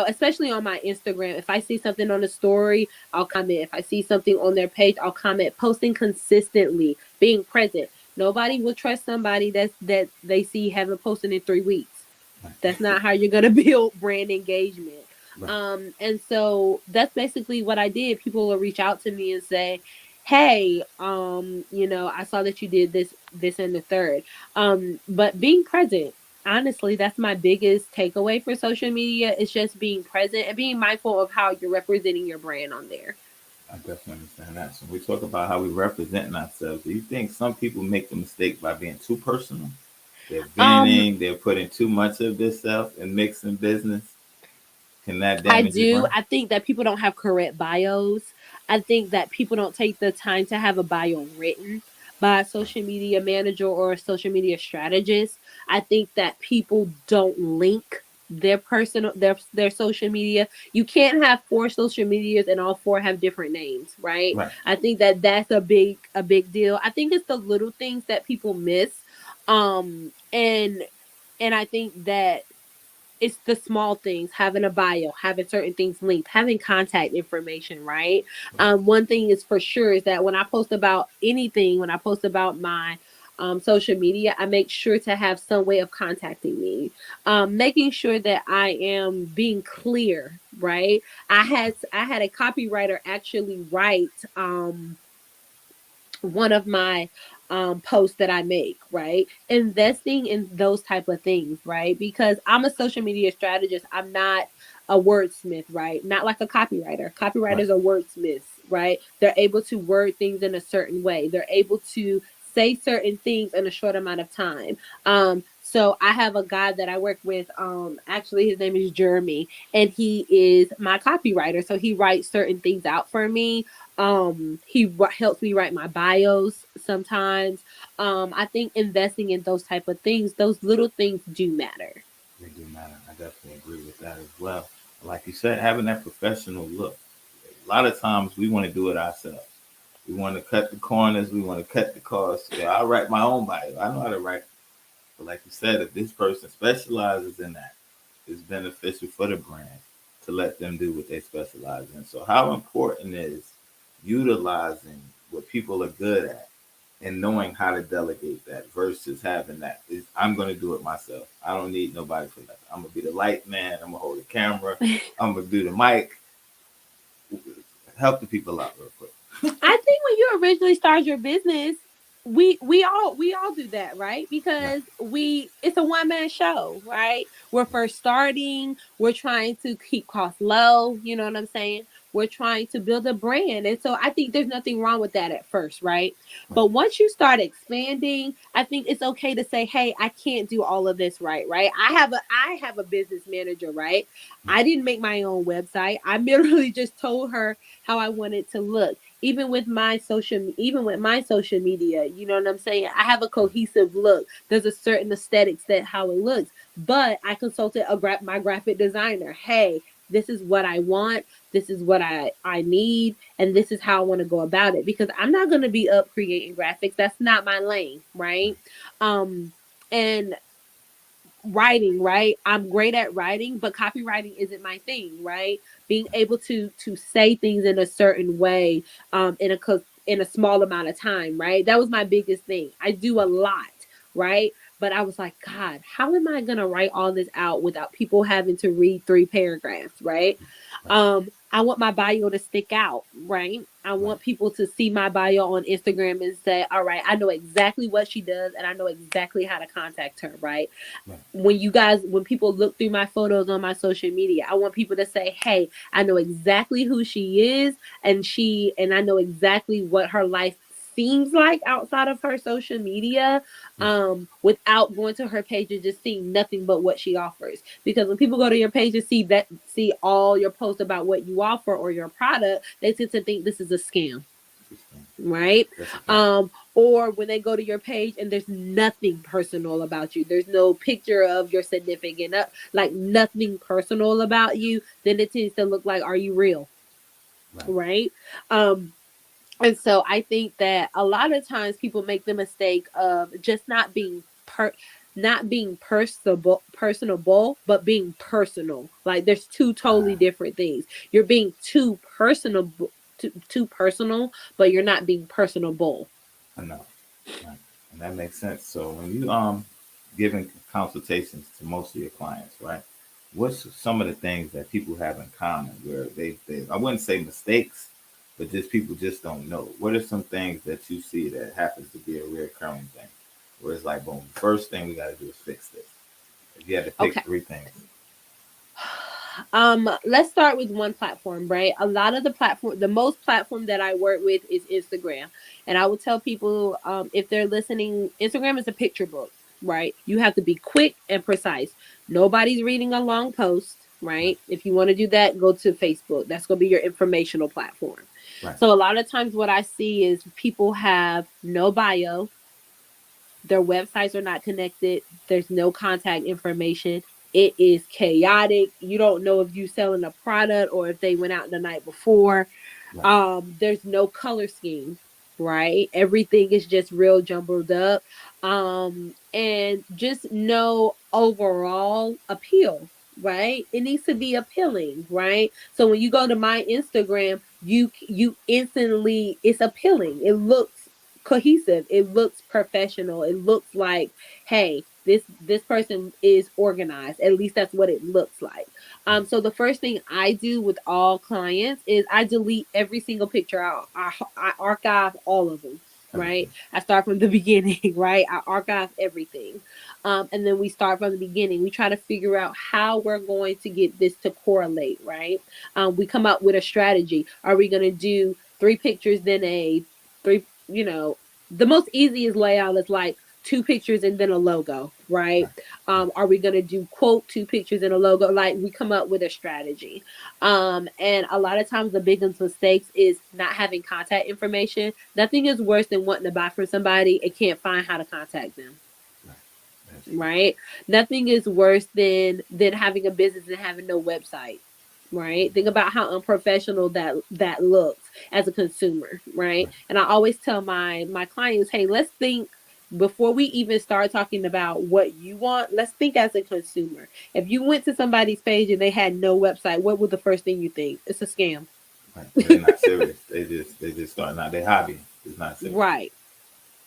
especially on my Instagram, if I see something on a story, I'll comment. If I see something on their page, I'll comment. Posting consistently, being present. Nobody will trust somebody that they see haven't posted in 3 weeks. That's Right. not how you're gonna build brand engagement. Right. And so that's basically what I did. People will reach out to me and say, "Hey, I saw that you did this, and the third." But being present, honestly, that's my biggest takeaway for social media. It's just being present and being mindful of how you're representing your brand on there. I definitely understand that. So we talk about how we represent ourselves. Do you think some people make the mistake by being too personal? They're Um, venting, they're putting too much of themselves and mixing business. Can that I damage your do. brand? I think that people don't have correct bios. I think that people don't take the time to have a bio written by a social media manager or a social media strategist. I think that people don't link their social media. You can't have 4 social medias and all 4 have different names, right? Right. I think that that's a big deal. I think it's the little things that people miss. And I think that it's the small things, having a bio, having certain things linked, having contact information, right? Right. One thing is for sure is that when I post about anything, when I post about my social media, I make sure to have some way of contacting me, making sure that I am being clear, right? I had a copywriter actually write one of my posts that I make, right? Investing in those type of things, right? Because I'm a social media strategist. I'm not a wordsmith, right? Not like a copywriter. Right. Copywriters are wordsmiths, right? They're able to word things in a certain way. They're able to say certain things in a short amount of time. So I have a guy that I work with. Actually, his name is Jeremy, and he is my copywriter. So he writes certain things out for me. Helps me write my bios sometimes. I think investing in those type of things, those little things do matter. They do matter. I definitely agree with that as well. Like you said, having that professional look. A lot of times we want to do it ourselves. We want to cut the corners. We want to cut the costs. Yeah, I write my own bio. I know how to write. But like you said, if this person specializes in that, it's beneficial for the brand to let them do what they specialize in. So how important is utilizing what people are good at and knowing how to delegate that versus having that is I'm gonna do it myself. I don't need nobody for that. I'm gonna be the light man, I'm gonna hold the camera, I'm gonna do the mic. Help the people out real quick. I think when you originally start your business, we all do that, right? Right, Because it's a one man show, right? We're first starting, we're trying to keep costs low, you know what I'm saying? We're trying to build a brand. And so I think there's nothing wrong with that at first, right? right, But once you start expanding, I think it's okay to say, "Hey, I can't do all of this right," right? I have a business manager, right? right, I didn't make my own website. I literally just told her how I wanted to look. Even with my social media, you know what I'm saying? I have a cohesive look. There's a certain aesthetics that how it looks. But I consulted my graphic designer. Hey, this is what I want. This is what I need, and this is how I want to go about it. Because I'm not gonna be up creating graphics. That's not my lane, right? And writing, right? I'm great at writing, but copywriting isn't my thing, right? Being able to say things in a certain way, in a small amount of time, right? That was my biggest thing. I do a lot, right? But I was like, God, how am I gonna write all this out without people having to read 3 paragraphs, right? right, I want my bio to stick out, right? I right, want people to see my bio on Instagram and say, all right, I know exactly what she does and I know exactly how to contact her, right? right, When people look through my photos on my social media, I want people to say, hey, I know exactly who she is, and I know exactly what her life seems like outside of her social media, right, without going to her page and just seeing nothing but what she offers. Because when people go to your page and see all your posts about what you offer or your product, they tend to think this is a scam, interesting. right? That's a fact. Or when they go to your page and there's nothing personal about you, there's no picture of your significant, like nothing personal about you, then it tends to look like, are you real, Right, right? Um, and so I think that a lot of times people make the mistake of just not being personable, but being personal. Like there's two totally uh, different things. You're being too personal, but you're not being personable. enough. Right. And that makes sense. So when you giving consultations to most of your clients, right? What's some of the things that people have in common where they I wouldn't say mistakes, but just people just don't know. What are some things that you see that happens to be a recurring thing? Where it's like, boom, first thing we gotta do is fix this. If you had to pick Okay. 3 things. Let's start with one platform, right? A lot of the most platform that I work with is Instagram. And I would tell people, if they're listening, Instagram is a picture book, right? You have to be quick and precise. Nobody's reading a long post, Right, right? If you want to do that, go to Facebook. That's going to be your informational platform. right, So a lot of times what I see is people have no bio, their websites are not connected. There's no contact information. It is chaotic. You don't know if you selling a product or if they went out the night before. right, There's no color scheme, right? Everything is just real jumbled up. And just no overall appeal, right? It needs to be appealing, right? So when you go to my Instagram, you instantly, it's appealing. It looks cohesive. It looks professional. It looks like, hey, this person is organized. At least that's what it looks like. right. So the first thing I do with all clients is I delete every single picture out. I archive all of them. Right. Everything. I start from the beginning. Right. I archive everything. And then we start from the beginning. We try to figure out how we're going to get this to correlate. Right. We come up with a strategy. Are we going to do 3 pictures, then a three, the most easiest layout is like 2 pictures and then a logo, right? Right, right, Are we gonna do quote 2 pictures and a logo? Like we come up with a strategy. And a lot of times the biggest mistakes is not having contact information. Nothing is worse than wanting to buy from somebody and can't find how to contact them. right. That's true. Right? Nothing is worse than having a business and having no website. right? Think about how unprofessional that looks as a consumer, right? And I always tell my clients, hey, let's think before we even start talking about what you want. Let's think as a consumer. If you went to somebody's page and they had no website, what would the first thing you think? It's a scam. Right. They're not serious. They just starting out their hobby. It's not serious. Right.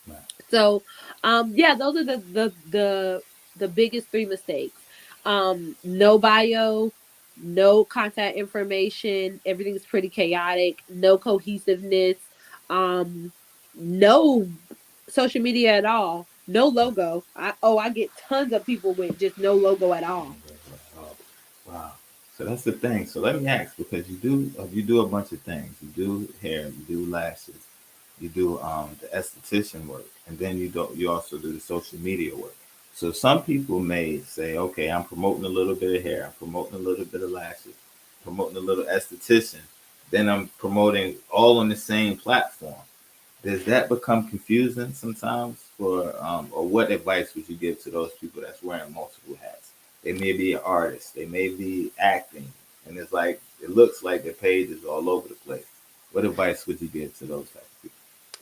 Right. So, yeah, those are the biggest three mistakes. No bio, no contact information. Everything's pretty chaotic. No cohesiveness. Um, no social media at all. No logo. I get tons of people with just no logo at all. Oh, wow. So that's the thing. So let me ask, because you do a bunch of things. You do hair, you do lashes, you do the esthetician work, and then you also do the social media work. So some people may say, okay, I'm promoting a little bit of hair, I'm promoting a little bit of lashes, promoting a little esthetician, then I'm promoting all on the same platform. Does that become confusing sometimes for or what advice would you give to those people that's wearing multiple hats? They may be an artist, they may be acting, and it's like it looks like the page is all over the place. What advice would you give to those type of people?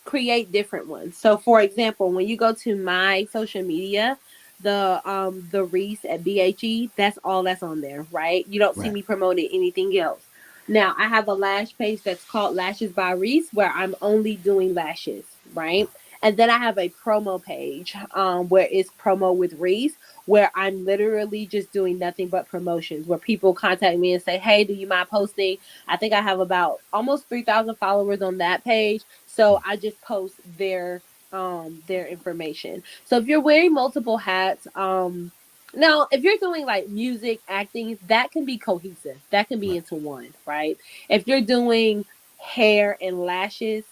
Create different ones. So for example, when you go to my social media, the Reese at BHE, that's all that's on there, right? You don't see Right. me promoting anything else. Now I have a lash page that's called Lashes by Reese where I'm only doing lashes, right? And then I have a promo page where it's promo with Reese, where I'm literally just doing nothing but promotions, where people contact me and say, hey, do you mind posting? I think I have about almost 3,000 followers on that page. So I just post their information. So if you're wearing multiple hats, now if you're doing like music, acting, that can be cohesive. That can be Right. into one, right? If you're doing hair and lashes,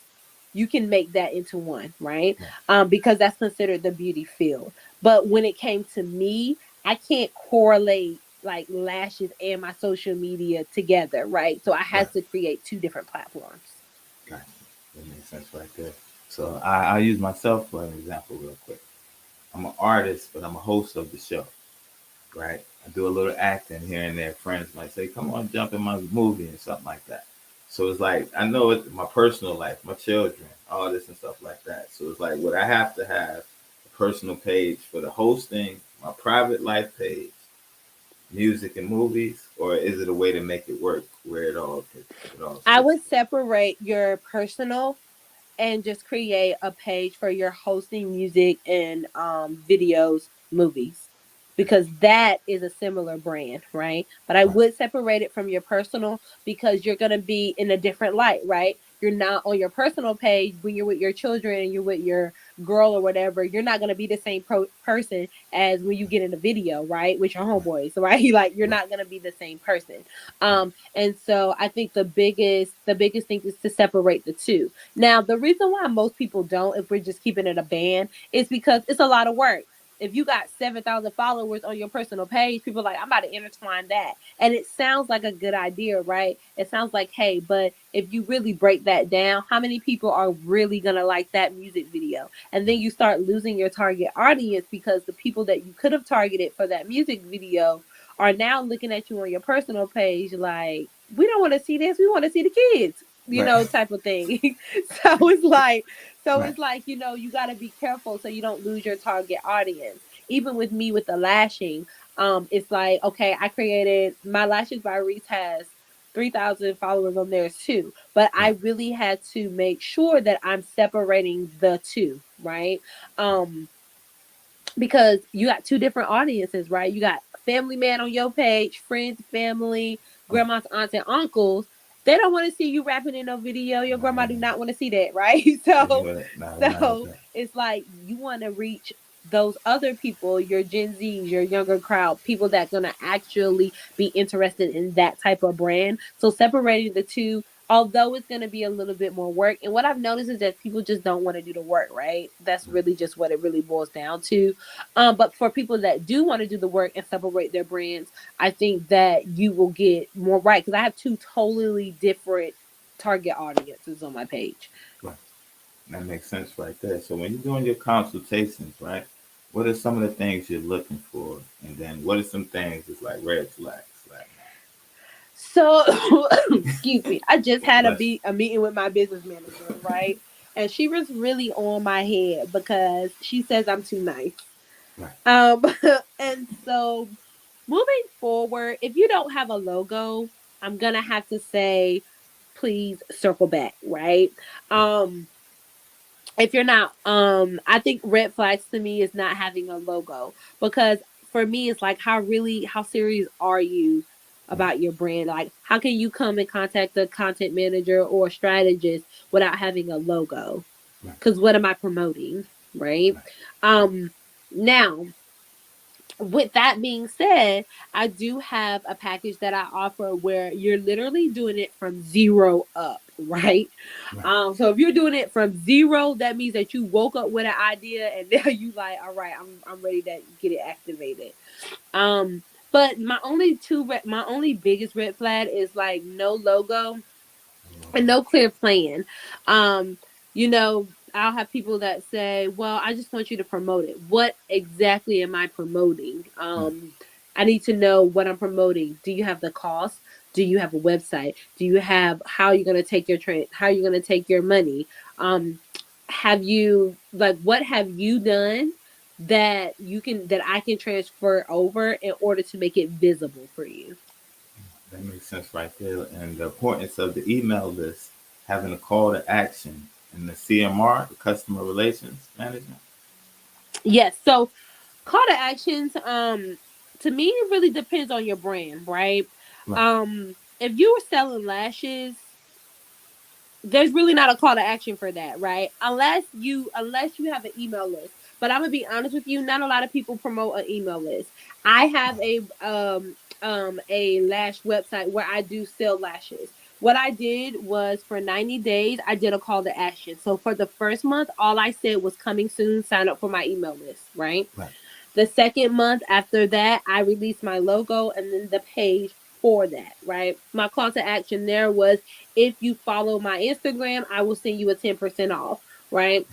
you can make that into one, right? Right. Because that's considered the beauty field. But when it came to me, I can't correlate like lashes and my social media together, right? So I Right. had to create two different platforms. Gotcha. That makes sense right there. So I use myself for an example real quick. I'm an artist, but I'm a host of the show. Right? I do a little acting here and there. Friends might say, "Come on, jump in my movie" and something like that. So it's like I know it's my personal life, my children, all this and stuff like that. So it's like, would I have to have a personal page for the hosting, my private life page, music and movies, or is it a way to make it work where it all I sticks? would separate your personal and just create a page for your hosting music and videos, movies, because that is a similar brand, right? But I Right, would separate it from your personal because you're going to be in a different light, right? You're not on your personal page when you're with your children and you're with your girl or whatever. You're not going to be the same person as when you get in a video, right? With your right, homeboys, right? Like you're right, not going to be the same person. right, And so I think the biggest thing is to separate the two. Now, the reason why most people don't, if we're just keeping it a band, is because it's a lot of work. If you got 7,000 followers on your personal page, people are like, I'm about to intertwine that. And it sounds like a good idea, right? It sounds like, hey, but if you really break that down, how many people are really going to like that music video? And then you start losing your target audience because the people that you could have targeted for that music video are now looking at you on your personal page like, we don't want to see this. We want to see the kids, right, type of thing. so it's like, so right, it's like, you got to be careful so you don't lose your target audience. Even with me with the lashing, it's like, okay, I created my Lashes by Reese has 3,000 followers on theirs too. But I right, really had to make sure that I'm separating the two, right? Um, because you got two different audiences, right? You got family man on your page, friends, family, right. grandmas, aunts, and uncles. They don't want to see you rapping in no video. Your grandma do Man, not want to see that, right? they So, would nah, they're not with so that. it's like you want to reach those other people, your Gen Zs, your younger crowd, people that gonna actually be interested in that type of brand. So separating the two, although it's gonna be a little bit more work. And what I've noticed is that people just don't want to do the work, right? That's really just what it really boils down to. But for people that do want to do the work and separate their brands, I think that you will get more right because I have two totally different target audiences on my page. Right. That makes sense right there. So when you're doing your consultations, right, what are some of the things you're looking for? And then what are some things that's like red flags? Like, So, excuse me. I just had Bless a meeting with my business manager, right? And she was really on my head because she says I'm too nice. you. Right. Um, and so moving forward, if you don't have a logo, I'm gonna have to say, please circle back, right? Right. Um, if you're not, I think red flags to me is not having a logo, because for me it's like, how serious are you Right. about your brand? Like, how can you come and contact the content manager or strategist without having a logo? Right. Because what am I promoting, right? Right. Right. um Now, with that being said, I do have a package that I offer where you're literally doing it from zero up, right? Right. So if you're doing it from zero, that means that you woke up with an idea and now you like, all right, I'm ready to get it activated. Um, but my only biggest red flag is like no logo and no clear plan. Um, I'll have people that say, "Well, I just want you to promote it." What exactly am I promoting? Right. I need to know what I'm promoting. Do you have the cost? Do you have a website? Do you have how you're going to take your how you're going to take your money? Have you, like, what have you done that I can transfer over in order to make it visible for you? That makes sense right there. And the importance of the email list, having a call to action, and the CMR, the customer relations management. Yes. So call to actions, to me it really depends on your brand, right? Right. If you were selling lashes, there's really not a call to action for that, right? Unless you have an email list. But I'm gonna be honest with you, not a lot of people promote an email list. I have a lash website where I do sell lashes. What I did was, for 90 days I did a call to action. So for the first month, all I said was coming soon, sign up for my email list, right? Right. The second month after that, I released my logo and then the page for that, right? My call to action there was, if you follow my Instagram, I will send you a 10% off, right?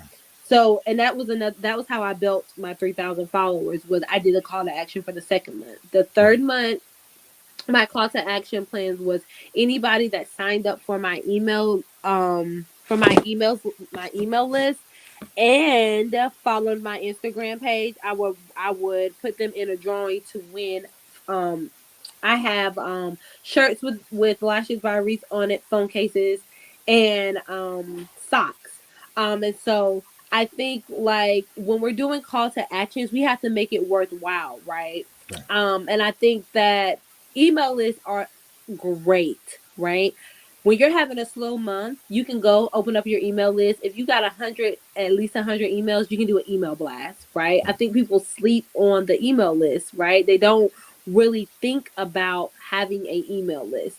So, and that was how I built my 3,000 followers. Was I did a call to action for the second month. The Right. third month, my call to action plans was anybody that signed up for my my email list and followed my Instagram page, I would put them in a drawing to win. Um, I have shirts with Lashes by Reese on it, phone cases, and socks. And so I think, like, when we're doing call to actions, we have to make it worthwhile, right? Right. And I think that email lists are great, right? When you're having a slow month, you can go open up your email list. If you got at least 100 emails, you can do an email blast, right? I think people sleep on the email list, right? They don't really think about having a email list.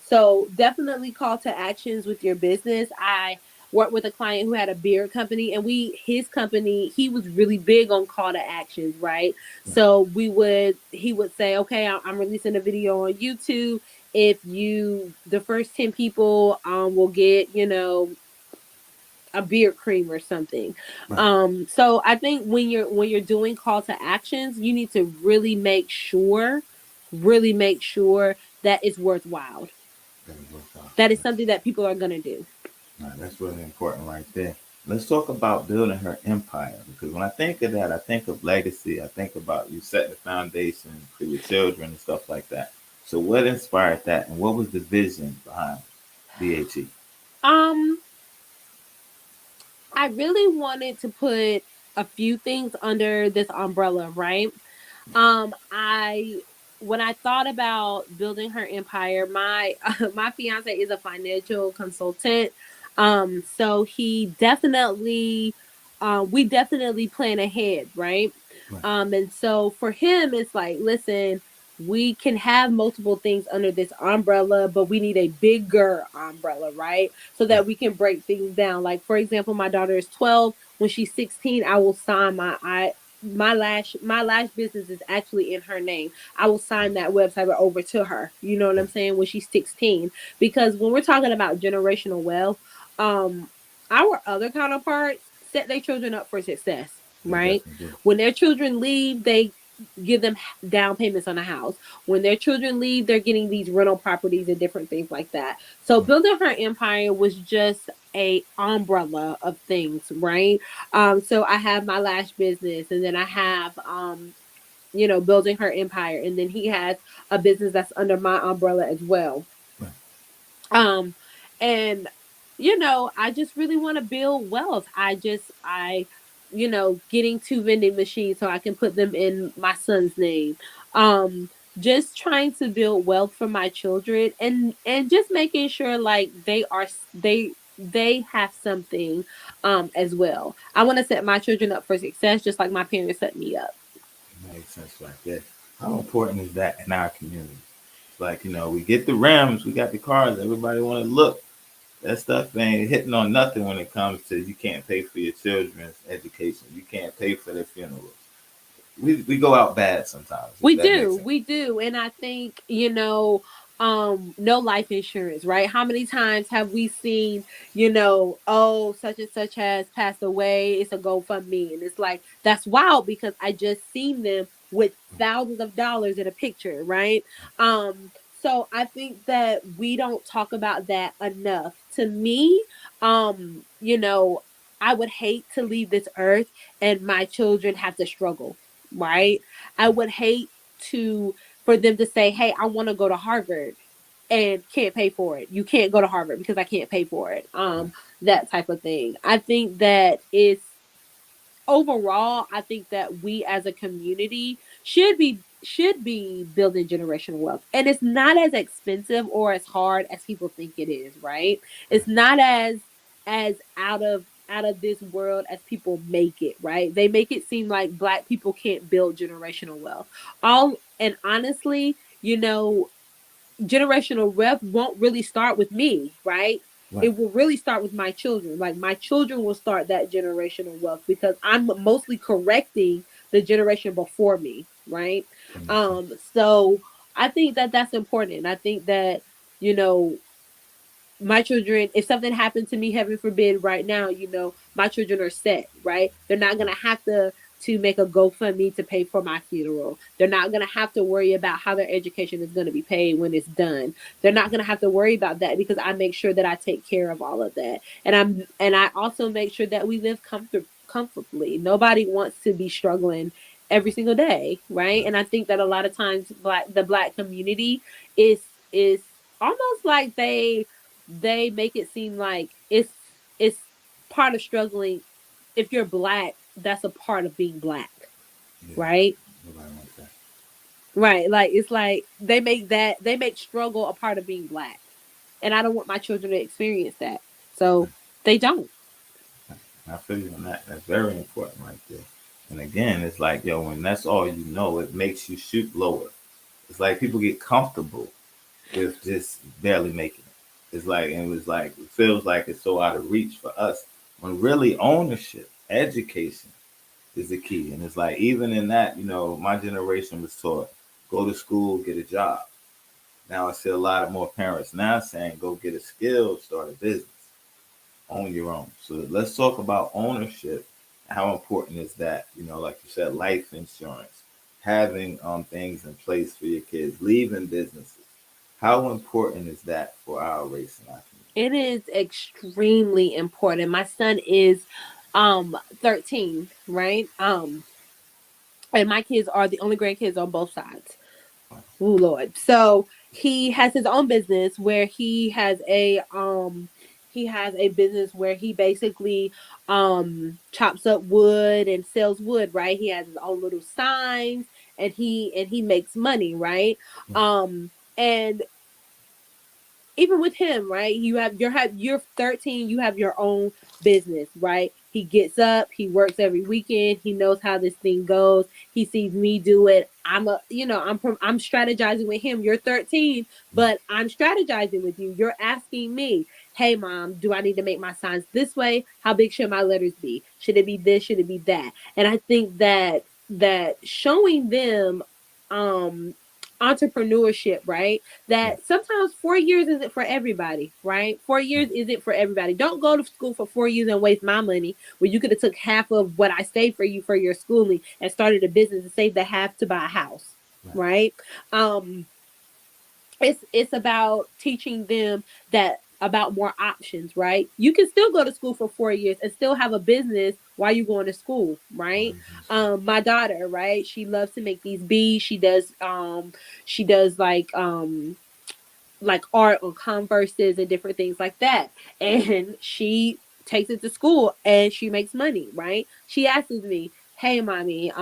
So definitely call to actions with your business. I worked with a client who had a beard company, and his company, he was really big on call to actions, right? Right. So he would say, okay, I'm releasing a video on YouTube. If you, the first 10 people, will get, a beard cream or something. Right. So I think when you're doing call to actions, you need to really make sure that it's worthwhile. That is worthwhile. That is Yes. something that people are gonna do. Right. That's really important right there. Let's talk about building her empire, because when I think of that, I think of legacy. I think about you setting the foundation for your children and stuff like that. So, what inspired that, and what was the vision behind BHE? Um, I really wanted to put a few things under this umbrella, right? I When I thought about building her empire, my my fiance is a financial consultant. So we definitely plan ahead, right? Right. And so for him, it's like, listen, we can have multiple things under this umbrella, but we need a bigger umbrella, right? So Right. that we can break things down. Like, for example, my daughter is 12. When she's 16, I will sign my lash business is actually in her name. I will sign that website over to her. You know what I'm Right. saying? When she's 16. Because when we're talking about generational wealth, um, our other counterparts set their children up for success, They right? definitely do. When their children leave, give them down payments on a house. When their children leave, they're getting these rental properties and different things like that. So building her empire was just a umbrella of things, right? So I have my lash business, and then I have building her empire, and then he has a business that's under my umbrella as well. Right. um and I just really want to build wealth. Getting two vending machines so I can put them in my son's name. Just trying to build wealth for my children, and just making sure like they have something as well. I want to set my children up for success just like my parents set me up. Makes sense right there. How important is that in our community? It's like, we get the rims, we got the cars, everybody want to look. That stuff ain't hitting on nothing when it comes to you can't pay for your children's education. You can't pay for their funerals. We go out bad sometimes, if We that makes do, sense. we do. And I think, no life insurance, right? How many times have we seen, oh, such and such has passed away, it's a GoFundMe. And it's like, that's wild because I just seen them with thousands of dollars in a picture, right? So I think that we don't talk about that enough. To me, I would hate to leave this earth and my children have to struggle, right? I would hate to for them to say, "Hey, I want to go to Harvard." And can't pay for it. You can't go to Harvard because I can't pay for it. That type of thing. I think that it's overall, I think that we as a community should be building generational wealth. And it's not as expensive or as hard as people think it is, right? It's not as out of this world as people make it, right? They make it seem like black people can't build generational wealth. All and honestly, generational wealth won't really start with me, right? Right. It will really start with my children. Like my children will start that generational wealth because I'm mostly correcting the generation before me, right? That makes sense. So I think that that's important. I think that you know my children, if something happened to me, heaven forbid, right now, my children are set, right? They're not gonna have to make a GoFundMe to pay for my funeral. They're not gonna have to worry about how their education is gonna be paid when it's done. They're not gonna have to worry about that because I make sure that I take care of all of that, and I also make sure that we live comfortably. Nobody wants to be struggling every single day, right? And I think that a lot of times, the black community is almost like they make it seem like it's part of struggling. If you're black, that's a part of being black, Yeah, right? nobody wants that. Right. Like it's like they make struggle a part of being black. And I don't want my children to experience that. So they don't. I feel you on that. That's very important right there. And again, it's like, when that's all you know, it makes you shoot lower. It's like people get comfortable with just barely making it. It's like, and it was like, it feels like it's so out of reach for us when really ownership, education is the key. And it's like, even in that, my generation was taught go to school, get a job. Now I see a lot of more parents now saying go get a skill, start a business, own your own. So let's talk about ownership. How important is that? Like you said, life insurance, having things in place for your kids, leaving businesses. How important is that for our race and our community? It is extremely important. My son is 13, right? And my kids are the only grandkids on both sides. Oh Lord. So he has his own business where he has a business where he basically chops up wood and sells wood, right? He has his own little signs and he makes money, right? And even with him, right? You're 13, you have your own business, right? He gets up, he works every weekend, he knows how this thing goes. He sees me do it. I'm strategizing with him. You're 13, but I'm strategizing with you. You're asking me, "Hey mom, do I need to make my signs this way? How big should my letters be? Should it be this? Should it be that?" And I think that showing them um entrepreneurship, right? Yeah. That sometimes 4 years isn't for everybody, right? 4 years isn't for everybody. Don't go to school for 4 years and waste my money when you could have took half of what I saved for you for your schooling and started a business and saved the half to buy a house, Right. right? Um, it's about teaching them that about more options, right? You can still go to school for 4 years and still have a business while you're going to school, While right? you're in school. My daughter, right? She loves to make these beads. She does like art on Converses and different things like that. And she takes it to school and she makes money, right? She asks me, "Hey, mommy,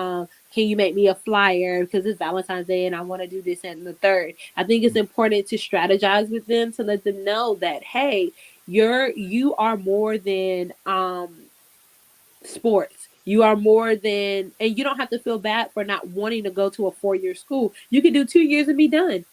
can you make me a flyer because it's Valentine's Day and I want to do this and the third." I think it's important to strategize with them to let them know that hey, you are more than sports. You are more than, and you don't have to feel bad for not wanting to go to a 4 year school. You can do 2 years and be done.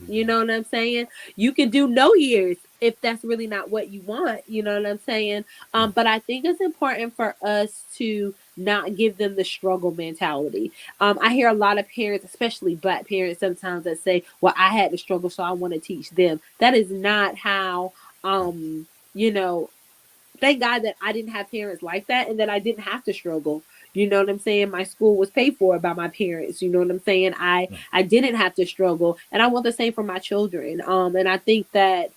You know what I'm saying? You can do no years if that's really not what you want. You know what I'm saying? But I think it's important for us to not give them the struggle mentality. I hear a lot of parents, especially black parents, sometimes that say, "Well, I had to struggle, so I want to teach them." That is not how. You know, thank God that I didn't have parents like that and that I didn't have to struggle. You know what I'm saying? My school was paid for by my parents. You know what I'm saying? I didn't have to struggle, and I want the same for my children. And I think that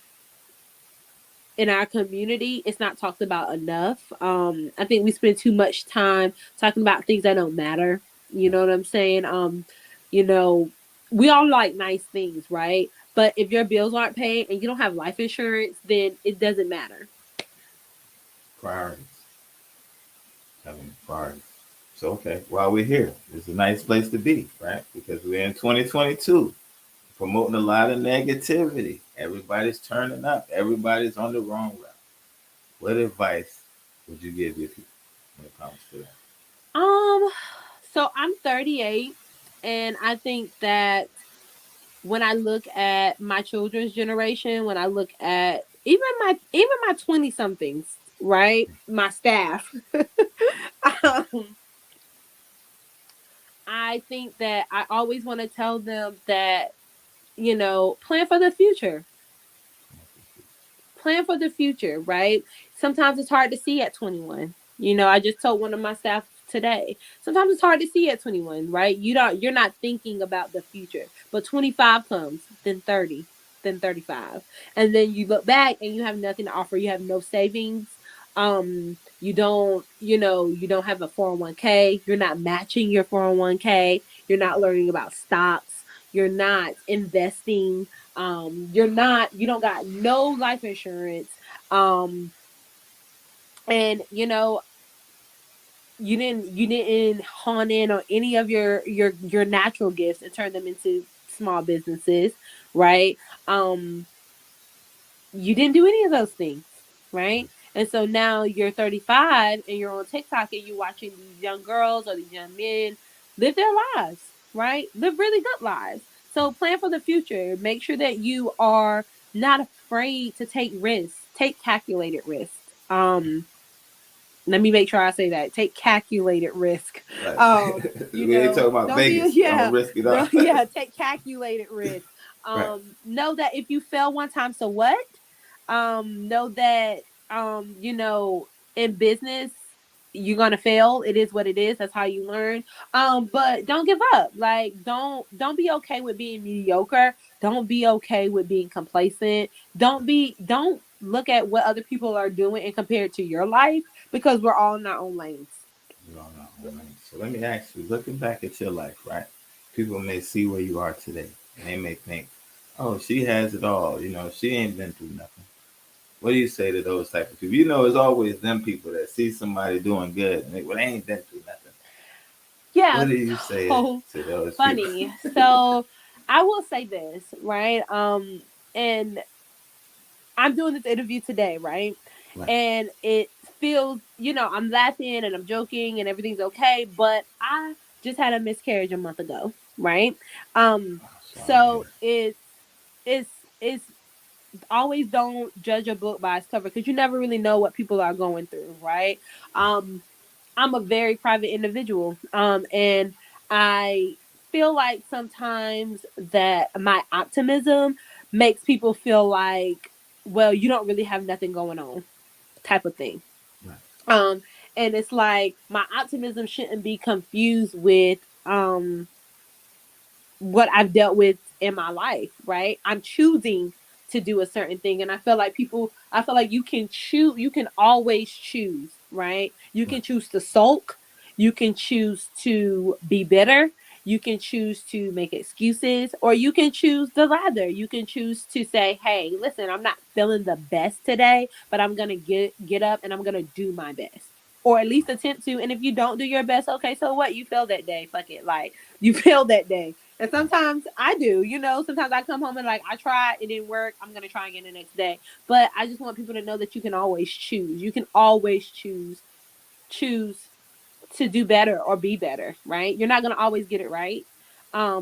in our community, it's not talked about enough. I think we spend too much time talking about things that don't matter. You know what I'm saying? You know, we all like nice things, right? But if your bills aren't paid and you don't have life insurance, then it doesn't matter. Priorities. Having priorities. So okay, while we're here, it's a nice place to be, right? Because we're in 2022, promoting a lot of negativity. Everybody's turning up. Everybody's on the wrong route. What advice would you give your people when it comes to that? Um, so I'm 38, and I think that when I look at my children's generation, when I look at even my 20 somethings, right? My staff, um, I think that I always want to tell them that, plan for the future. Plan for the future, right? Sometimes it's hard to see at 21. I just told one of my staff today. Sometimes it's hard to see at 21, right? You're not thinking about the future. But 25 comes, then 30, then 35. And then you look back and you have nothing to offer. You have no savings. You don't have a 401k. You're not matching your 401k. You're not learning about stocks. You're not investing. You don't got no life insurance. Um, and you didn't hone in on any of your natural gifts and turn them into small businesses, right? Um, you didn't do any of those things, right? And so now you're 35 and you're on TikTok and you're watching these young girls or these young men live their lives, right? Live really good lives. So plan for the future. Make sure that you are not afraid to take risks. Take calculated risks. Let me make sure I say that. Take calculated risk. Right. We ain't talking about Don't be Vegas. yeah, Don't risk it all. no, yeah. Take calculated risk. Right. Know that if you fail one time, so what? Know that in business you're gonna fail. It is what it is. That's how you learn. But don't give up. Like don't be okay with being mediocre. Don't be okay with being complacent. Don't look at what other people are doing and compare it to your life because we're all in our own lanes. You don't know. Right? So let me ask you, looking back at your life, right? People may see where you are today, and they may think, "Oh, she has it all. She ain't been through nothing." What do you say to those type of people? It's always them people that see somebody doing good, and they ain't been through nothing. Yeah, What do you say so to those people? funny. So I will say this, right? And I'm doing this interview today, right? Right. And it feels, I'm laughing and I'm joking and everything's okay, but I just had a miscarriage a month ago, right? Um, Sorry to hear so it's always don't judge a book by its cover because you never really know what people are going through, right? Um, I'm a very private individual, and I feel like sometimes that my optimism makes people feel like, well, you don't really have nothing going on, type of thing. Right. Um, and it's like my optimism shouldn't be confused with what I've dealt with in my life, right? I'm choosing to do a certain thing. And I feel like you can choose, you can always choose, right? You Right. can choose to sulk, you can choose to be bitter, you can choose to make excuses, or you can choose the latter. You can choose to say, hey, listen, I'm not feeling the best today, but I'm going to get up and I'm going to do my best. Or at least attempt to. And if you don't do your best, okay, so what? You failed that day. Fuck it. Like, you failed that day. And sometimes I do, sometimes I come home and like, I tried, it didn't work. I'm going to try again the next day. But I just want people to know that you can always choose. You can always choose to do better or be better, right? You're not going to always get it right.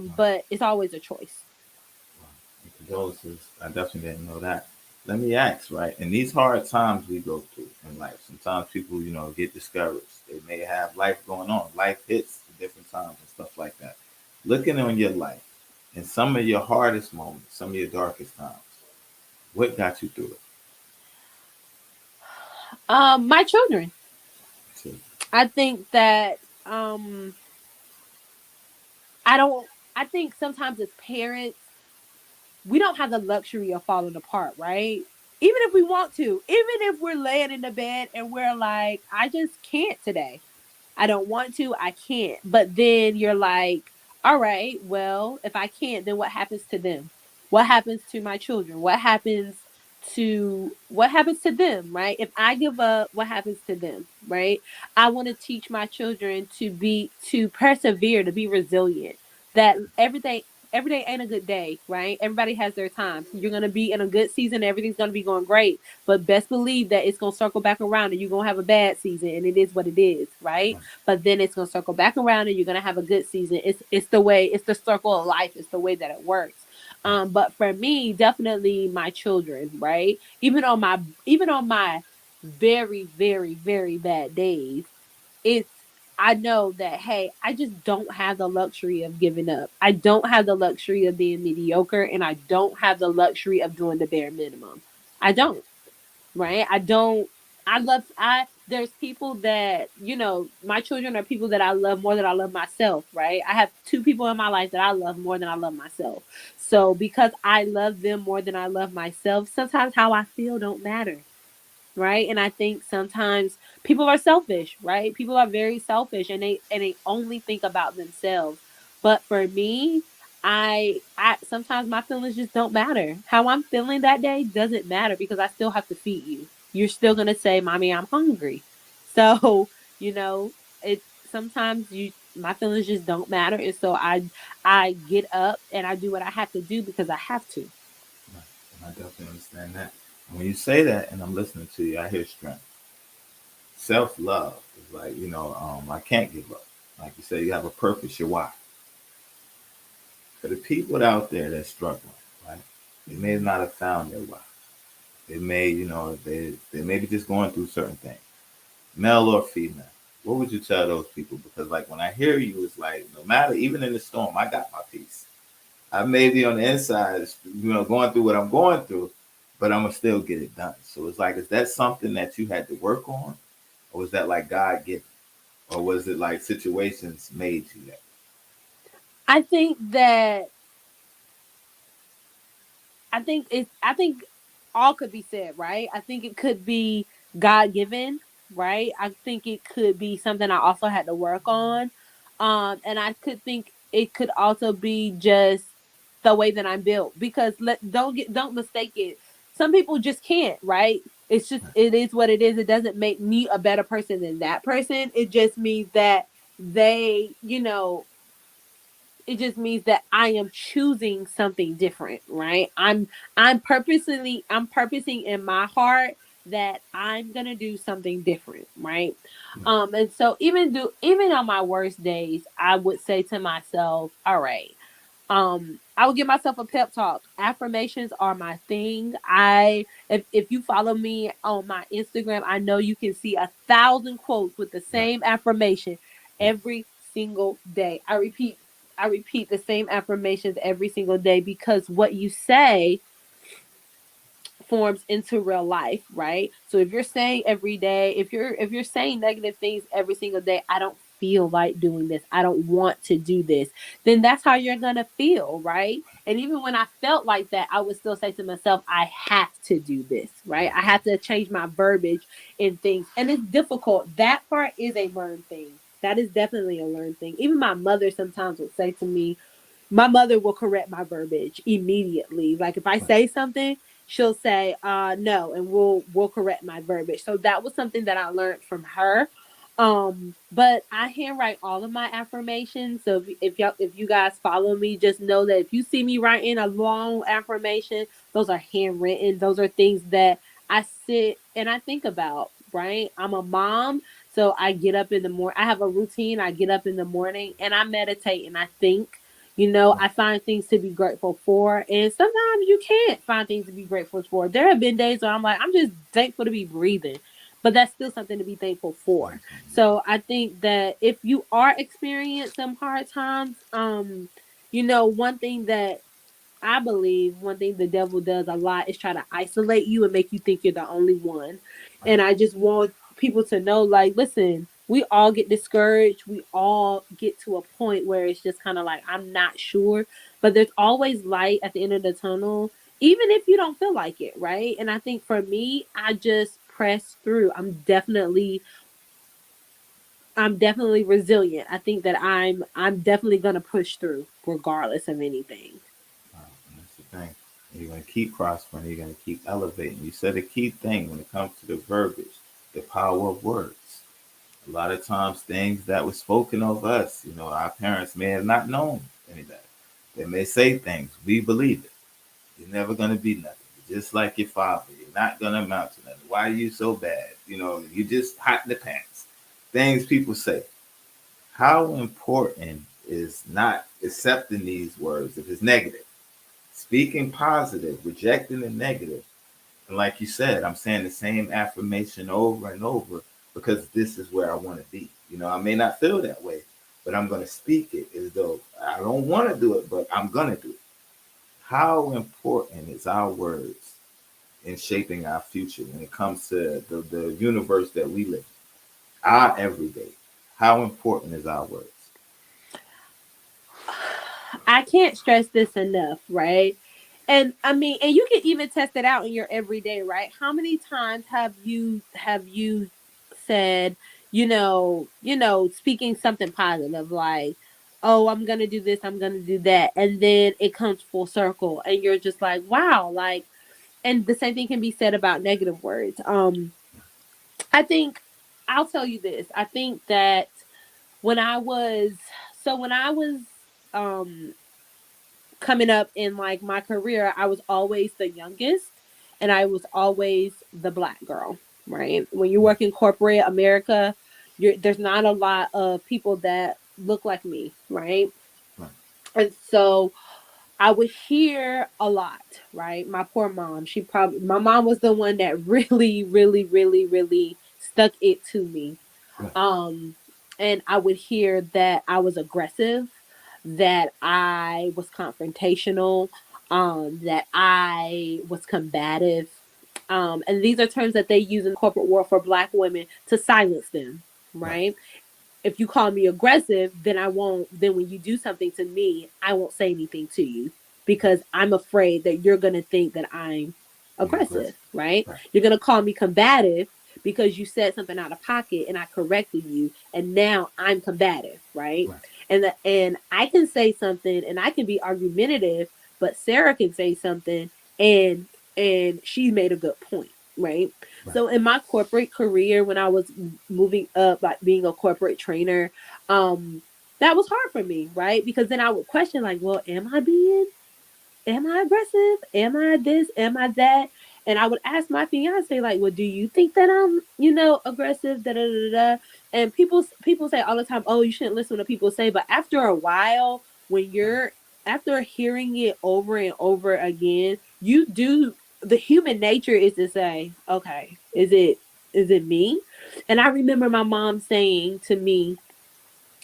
Right. But it's always a choice. And condolences. I definitely didn't know that. Let me ask, right? In these hard times we go through in life, sometimes people, get discouraged. They may have life going on. Life hits at different times and stuff like that. Looking on your life in some of your hardest moments, some of your darkest times, what got you through it? My children. See, I think that I don't I think sometimes as parents, we don't have the luxury of falling apart, right? Even if we want to, even if we're laying in the bed and we're like, I just can't today. I don't want to, I can't. But then you're like, all right, well, if I can't, then what happens to them? What happens to my children? What happens to them, right? If I give up, what happens to them, right? I want to teach my children to persevere, to be resilient. That every day ain't a good day, right? Everybody has their times. You're gonna be in a good season, everything's gonna be going great. But best believe that it's gonna circle back around and you're gonna have a bad season and it is what it is, right? right, But then it's gonna circle back around and you're gonna have a good season. It's the circle of life, it's the way that it works. But for me, definitely my children, right? Even on my very, very, very bad days, it's I know that, hey, I just don't have the luxury of giving up. I don't have the luxury of being mediocre, and I don't have the luxury of doing the bare minimum. I don't, right? I don't. I there's people that, my children are people that I love more than I love myself, right? I have two people in my life that I love more than I love myself. So because I love them more than I love myself, sometimes how I feel don't matter, right? And I think sometimes people are selfish, right? People are very selfish, and they only think about themselves. But for me, I sometimes my feelings just don't matter. How I'm feeling that day doesn't matter because I still have to feed you. You're still gonna say, "Mommy, I'm hungry." So you know it. Sometimes you my feelings just don't matter, and so I get up and I do what I have to do because I have to. right. And I definitely understand that. And when you say that, and I'm listening to you, I hear strength. Self love is like, I can't give up. Like you say, you have a purpose, your why. For the people out there that's struggling, right? They may not have found their why. They may, they may be just going through certain things, male or female. What would you tell those people? Because like when I hear you, it's like no matter, even in the storm, I got my peace. I may be on the inside, going through what I'm going through, but I'm gonna still get it done. So it's like, is that something that you had to work on, or was that like God given, or was it like situations made you that? I think that I think all could be said, right? I think it could be God given, right? I think it could be something I also had to work on. And I could think it could also be just the way that I'm built because don't mistake it. Some people just can't, right? It is what it is. It doesn't make me a better person than that person. It just means that they, it just means that I am choosing something different, right? I'm purposing in my heart that I'm gonna do something different, right? And so even on my worst days, I would say to myself, all right, I would give myself a pep talk. Affirmations are my thing. If you follow me on my Instagram, I know you can see 1,000 quotes with the Right, same affirmation right, every single day. I repeat I repeat the same affirmations every single day because what you say forms into real life, right? So if you're saying every day, if you're saying negative things every single day, I don't feel like doing this, I don't want to do this, then that's how you're gonna feel, right? And even when I felt like that, I would still say to myself, I have to do this, right? I have to change my verbiage in things. And it's difficult. That part is a learned thing. That is definitely a learned thing. Even my mother sometimes would say to me, my mother will correct my verbiage immediately. Like if I Right. say something, she'll say no, and we'll correct my verbiage. So that was something that I learned from her. But I handwrite all of my affirmations. So if you guys follow me, just know that if you see me writing a long affirmation, those are handwritten. Those are things that I sit and I think about, right? I'm a mom, so I get up in the morning. I have a routine. I get up in the morning and I meditate and I think. Right. I find things to be grateful for, and sometimes you can't find things to be grateful for. There have been days where I'm like, I'm just thankful to be breathing, but that's still something to be thankful for. So I think that if you are experiencing some hard times, one thing that I believe one thing the devil does a lot is try to isolate you and make you think you're the only one. And I just want people to know, like, listen, we all get discouraged. We all get to a point where it's just kind of like, I'm not sure. But there's always light at the end of the tunnel, even if you don't feel like it, right? And I think for me, I just press through. I'm definitely resilient. I think that I'm definitely gonna push through regardless of anything. And that's the thing. You're going to keep prospering. You're going to keep elevating. You said a key thing when it comes to the verbiage, the power of words. A lot of times, things that were spoken of us, our parents may have not known any of that. They may say things. We believe it. You're never going to be nothing. You're just like your father. You're not going to amount to nothing. Why are you so bad? You just hot in the pants. Things people say. How important is not accepting these words if it's negative? Speaking positive, rejecting the negative. And like you said, I'm saying the same affirmation over and over because this is where I want to be. I may not feel that way, but I'm going to speak it as though I don't want to do it, but I'm going to do it. How important is our words in shaping our future when it comes to the universe that we live in, our everyday? How important is our words? I can't stress this enough, right? And I mean, and you can even test it out in your everyday, right? How many times have you said, speaking something positive like, "Oh, I'm going to do this, I'm going to do that." And then it comes full circle and you're just like, "Wow." Like, and the same thing can be said about negative words. I think I'll tell you this. I think that when I was when I was um coming up in like my career, I was always the youngest and I was always the black girl, right? When you work in corporate America, there's not a lot of people that look like me, right? Right, And so I would hear a lot, right? My poor mom, my mom was the one that really, really, really, really stuck it to me. right, um, and I would hear that I was aggressive, that I was confrontational, that I was combative. And these are terms that they use in the corporate world for black women to silence them, right, right? If you call me aggressive, then I won't, then when you do something to me, I won't say anything to you because I'm afraid that you're going to think that I'm you're aggressive, aggressive. right? Right, You're going to call me combative because you said something out of pocket and I corrected you and now I'm combative, right? right, And I can say something and I can be argumentative, but Sarah can say something and she made a good point, right? right, So in my corporate career, when I was moving up, like being a corporate trainer, that was hard for me, right? Because then I would question, like, well, am I aggressive? Am I this? Am I that? And I would ask my fiance, like, well, do you think that I'm, aggressive? Da da da da. And people say all the time, oh, you shouldn't listen to what people say. But after a while, when right, you're after hearing it over and over again, you do. The human nature is to say, okay, is it me? And I remember my mom saying to me,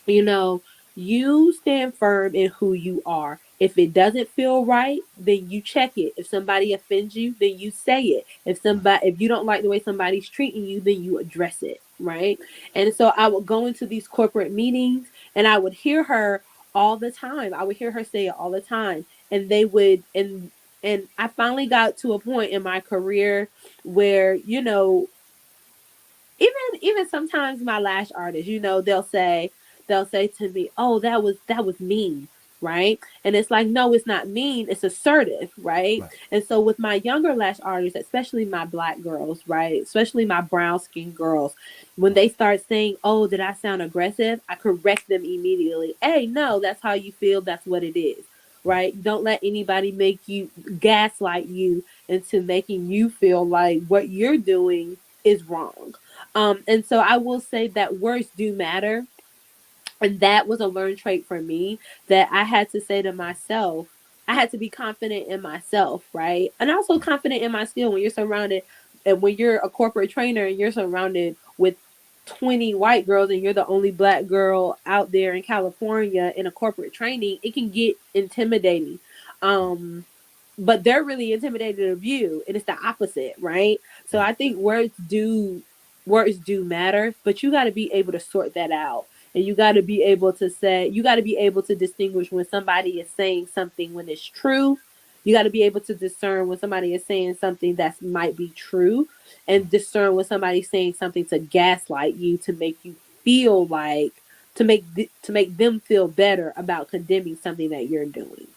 you know, You stand firm in who you are. If it doesn't feel right, then you check it. If somebody offends you, then you say it. If you don't like the way somebody's treating you, then you address it, right? And so I would go into these corporate meetings and I would hear her all the time. I would hear her say it all the time. And they would and I finally got to a point in my career where, even sometimes my lash artists, they'll say to me, "Oh, that was mean." Right. And it's like, no, it's not mean. It's assertive. Right. Right. And so with my younger lash artists, especially my black girls, right, especially my brown skinned girls, when they start saying, "Oh, did I sound aggressive?" I correct them immediately. Hey, no, that's how you feel. That's what it is. Right. Right. Don't let anybody make you gaslight you into making you feel like what you're doing is wrong. And so I will say that words do matter. And that was a learned trait for me that I had to say to myself, I had to be confident in myself, right? And also confident in my skill when you're surrounded, and when you're a corporate trainer and you're surrounded with 20 white girls and you're the only black girl out there in California in a corporate training, it can get intimidating. Um, but they're really intimidated of you, and it's the opposite, right? So Right. I think words do matter, but you got to be able to sort that out, and you got to be able to distinguish when somebody is saying something when it's true. You got to be able to discern when somebody is saying something that might be true, and discern when somebody's saying something to gaslight you, to make you feel like, to make them feel better about condemning something that you're doing.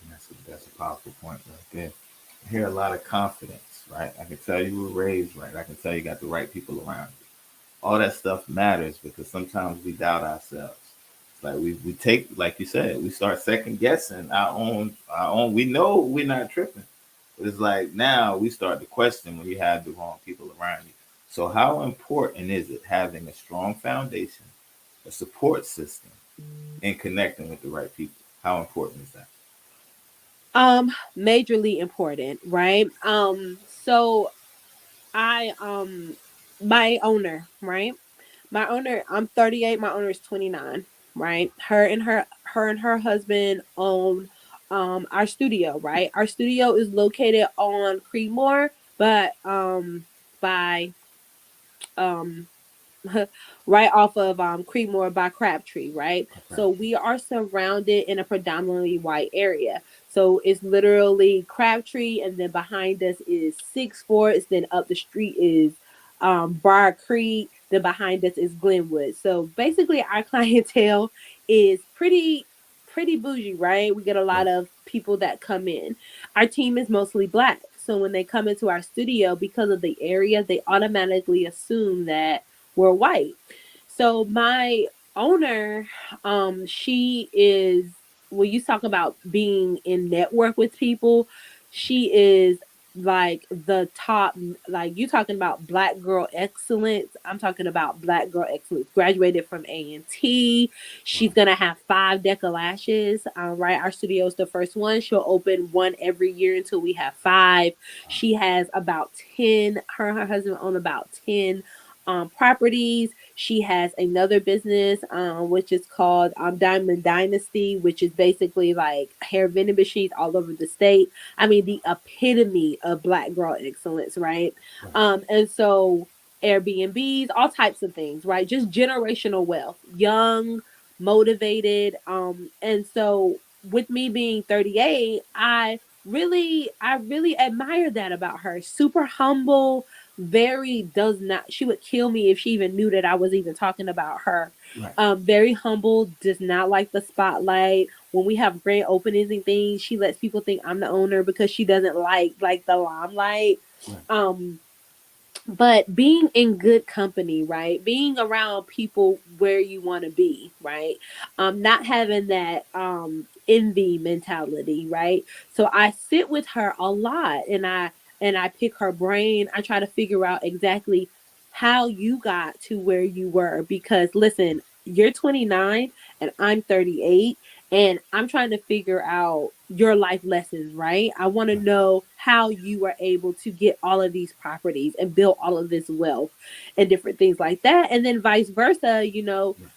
And that's a powerful point right there. I hear a lot of confidence, right? I can tell you were raised right. I can tell you got the right people around you. All that stuff matters because sometimes we doubt ourselves. It's like we take, like you said, we start second guessing our own. We know we're not tripping, but it's like now we start to question when you have the wrong people around you. So how important is it having a strong foundation, a support system, and connecting with the right people? How important is that? Majorly important, right? So I my owner, right? My owner, I'm 38, my owner is 29, right? Her and her husband own our studio, right? Our studio is located on Creedmoor, but by um right off of Creedmoor by Crabtree, right? Okay. So we are surrounded in a predominantly white area. So it's literally Crabtree, and then behind us is Six Forks. Then up the street is Bar Creek. Then behind us is Glenwood. So basically, our clientele is pretty bougie, right? We get a Right. lot of people that come in. Our team is mostly black. So when they come into our studio, because of the area, they automatically assume that we're white. So my owner, she is, when you talk about being in network with people, she is like the top, like you talking about black girl excellence. I'm talking about black girl excellence. Graduated from A&T. She's Wow. gonna have 5 deck of lashes. Right, our studio is the first one. She'll open one every year until we have five. She has about 10. Her and her husband own about 10 properties. She has another business, which is called Diamond Dynasty, which is basically like hair vending machines all over the state. I mean, the epitome of black girl excellence, right? Right. And so Airbnbs, all types of things, right? Just generational wealth, young, motivated. And so with me being 38, I really admire that about her. Super humble, very does not, she would kill me if she even knew that I was even talking about her. Right. Very humble, does not like the spotlight. When we have grand openings and things, she lets people think I'm the owner because she doesn't like the limelight. Right. um but being in good company, right, being around people where you want to be, right, not having that envy mentality, right. So I sit with her a lot, and I pick her brain. I try to figure out exactly how you got to where you were, because listen, you're 29 and I'm 38, and I'm trying to figure out your life lessons, right? I want to Right. know how you were able to get all of these properties and build all of this wealth and different things like that. And then vice versa,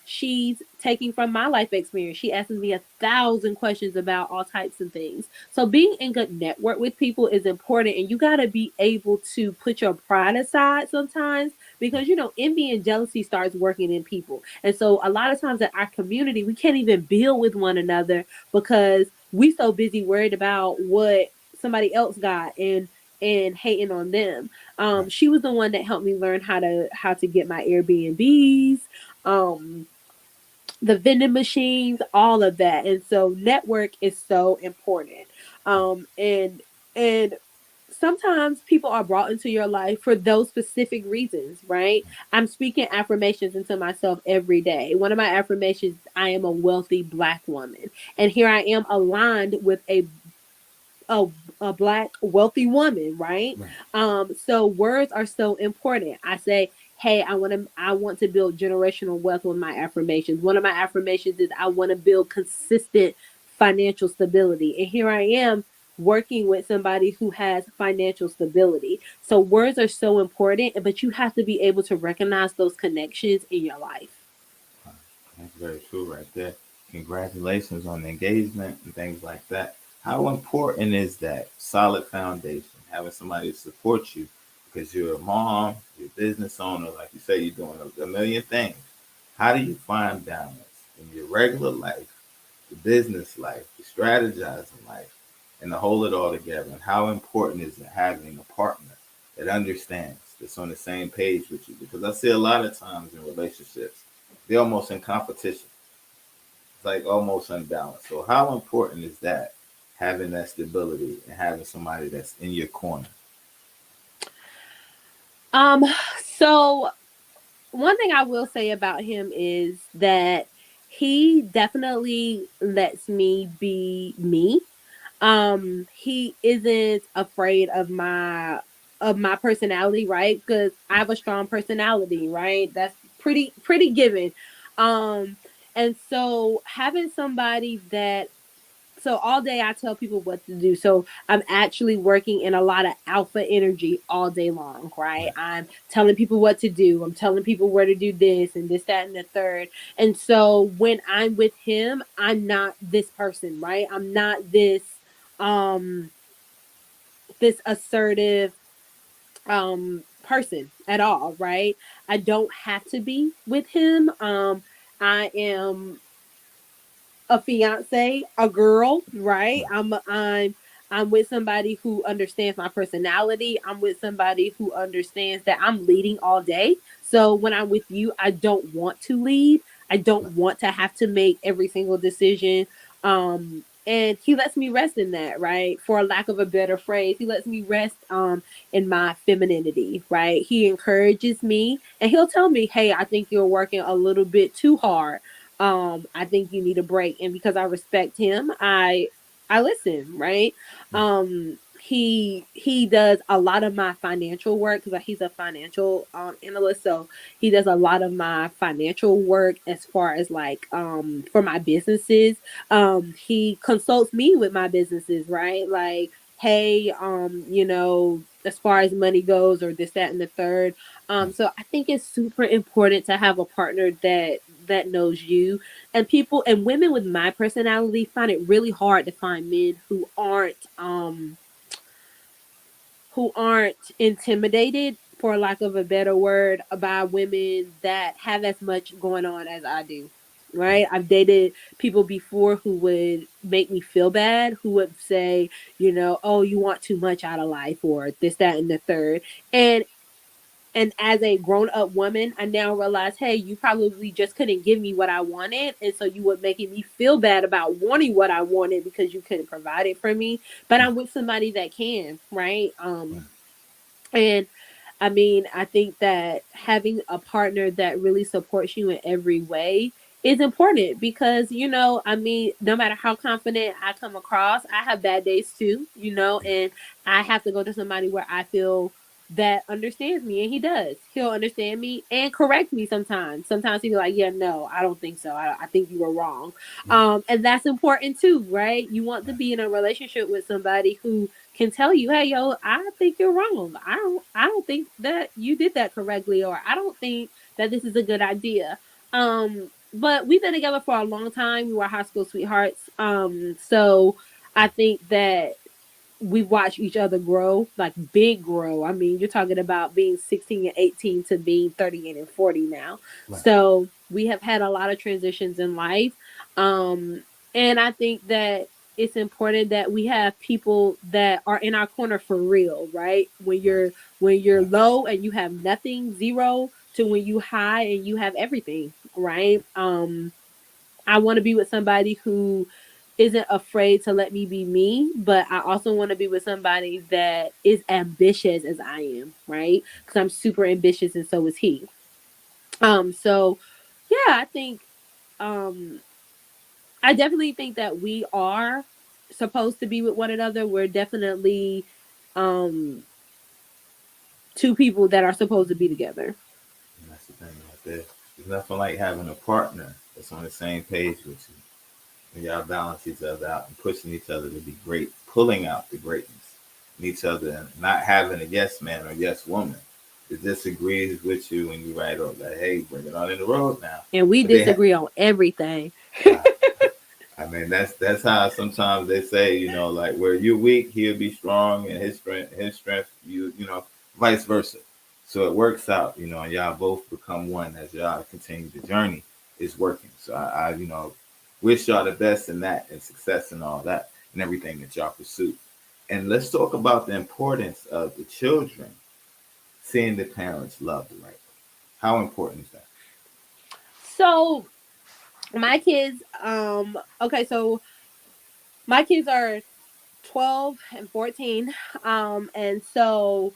she's taking from my life experience. She asks me 1,000 questions about all types of things. So being in good network with people is important, and you got to be able to put your pride aside sometimes, because envy and jealousy starts working in people. And so a lot of times in our community we can't even build with one another because we so busy worried about what somebody else got and hating on them. Right. She was the one that helped me learn how to get my Airbnbs, um, the vending machines, all of that. And so network is so important. And sometimes people are brought into your life for those specific reasons, right? I'm speaking affirmations into myself every day. One of my affirmations, I am a wealthy Black woman. And here I am aligned with a, a Black wealthy woman, right? Right. So words are so important. I say, hey, I want to build generational wealth with my affirmations. One of my affirmations is I want to build consistent financial stability. And here I am working with somebody who has financial stability. So words are so important, but you have to be able to recognize those connections in your life. That's very true right there. Congratulations on the engagement and things like that. How important is that solid foundation, having somebody to support you because you're a mom, you're a business owner, like you say, you're doing a million things. How do you find balance in your regular life, the business life, the strategizing life, and to hold it all together? And how important is it having a partner that understands, that's on the same page with you? Because I see a lot of times in relationships, they're almost in competition. It's like almost unbalanced. So how important is that, having that stability and having somebody that's in your corner? Um, so one thing I will say about him is that he definitely lets me be me. He isn't afraid of my personality, right? Because I have a strong personality, right? That's pretty given. Um, and so having somebody that so all day I tell people what to do. So I'm actually working in a lot of alpha energy all day long, right? Right. I'm telling people what to do. I'm telling people where to do this and this, that, and the third. And so when I'm with him, I'm not this person, right? I'm not um this assertive person at all, right? I don't have to be with him. I am a fiance, a girl, right? Right. I'm with somebody who understands my personality. I'm with somebody who understands that I'm leading all day. So when I'm with you, I don't want to lead. I don't Right. want to have to make every single decision. And he lets me rest in that, right? For a lack of a better phrase, he lets me rest in my femininity, right? He encourages me and he'll tell me, "Hey, I think you're working a little bit too hard. I think you need a break." And because I respect him, I listen, right? He does a lot of my financial work because he's a financial analyst. So he does a lot of my financial work as far as like for my businesses. He consults me with my businesses, right? Like, hey, as far as money goes, or this, that, and the third. So I think it's super important to have a partner that knows you. And people and women with my personality find it really hard to find men who aren't intimidated, for lack of a better word, by women that have as much going on as I do. Right? I've dated people before who would make me feel bad, who would say, "Oh, you want too much out of life," or this, that, and the third. And and as a grown up woman, I now realize, hey, you probably just couldn't give me what I wanted. And so you were making me feel bad about wanting what I wanted because you couldn't provide it for me. But I'm with somebody that can, right? And I mean, I think that having a partner that really supports you in every way is important because, I mean, no matter how confident I come across, I have bad days too, and I have to go to somebody where I feel that understands me, and he does. He'll understand me and correct me sometimes. Sometimes he'll be like, "Yeah, no, I don't think so. I think you were wrong." Right. And that's important too, right? You want to Right. be in a relationship with somebody who can tell you, hey, yo, I think you're wrong. I don't think that you did that correctly, or I don't think that this is a good idea. But we've been together for a long time. We were high school sweethearts. So I think that we watch each other grow, like big grow. I mean, you're talking about being 16 and 18 to being 38 and 40 now. Right. So we have had a lot of transitions in life. Um, and I think that it's important that we have people that are in our corner for real, right? Right. When you're Right. low and you have nothing, zero, to when you high and you have everything, right? I want to be with somebody who isn't afraid to let me be me, but I also want to be with somebody that is ambitious as I am, right? Because I'm super ambitious and so is he. So yeah, um I definitely think that we are supposed to be with one another. We're definitely um two people that are supposed to be together. And that's the thing right there. There's nothing like having a partner that's on the same page with you. And y'all balance each other out and pushing each other to be great, pulling out the greatness in each other, and not having a yes man or yes woman that disagrees with you when you write up like, hey, bring it on in the road now. And we But they disagree on everything. uh, I mean, that's how sometimes they say, like where you're weak, he'll be strong, and his strength, vice versa. So it works out, and y'all both become one as y'all continue the journey. Is working. So I wish y'all the best in that and success and all that and everything that y'all pursue. And let's talk about the importance of the children seeing the parents love the right way. How important is that? So my kids, okay, so my kids are 12 and 14. And so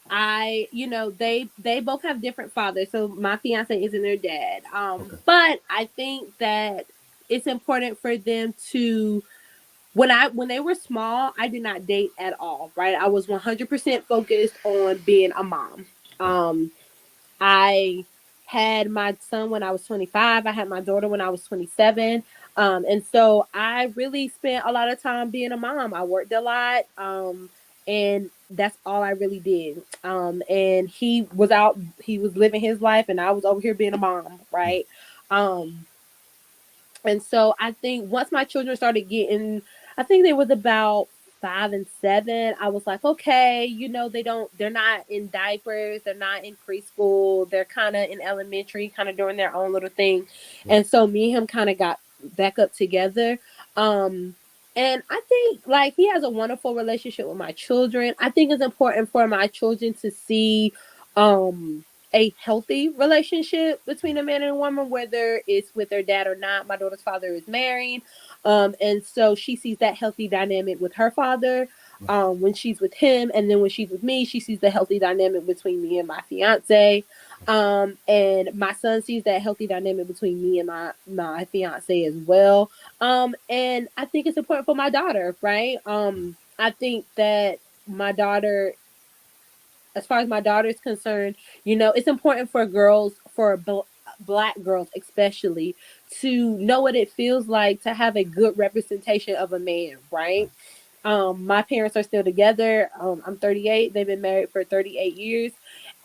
they both have different fathers. So my fiance isn't their dad. Okay. But I think that it's important for them to when they were small, I did not date at all, right? I was 100% focused on being a mom. Right. Um I had my son when I was 25. I had my daughter when I was 27. And so I really spent a lot of time being a mom. I worked a lot. And that's all I really did. And he was living his life, and I was over here being a mom, right? Um, and so I think once my children started getting, I think they was about 5 and 7. I was like, okay, they're not in diapers, they're not in preschool, they're kind of in elementary, kind of doing their own little thing. Right. And so me and him kind of got back up together. Um, and I think like he has a wonderful relationship with my children. I think it's important for my children to see, a healthy relationship between a man and a woman, whether it's with their dad or not. My daughter's father is married. And so she sees that healthy dynamic with her father Right. when she's with him. And then when she's with me, she sees the healthy dynamic between me and my fiance. And my son sees that healthy dynamic between me and my fiance as well. And I think it's important for my daughter, right? I think that my daughter as far as my daughter is concerned, it's important for girls, for black girls especially, to know what it feels like to have a good representation of a man, right? My parents are still together. I'm 38. They've been married for 38 years.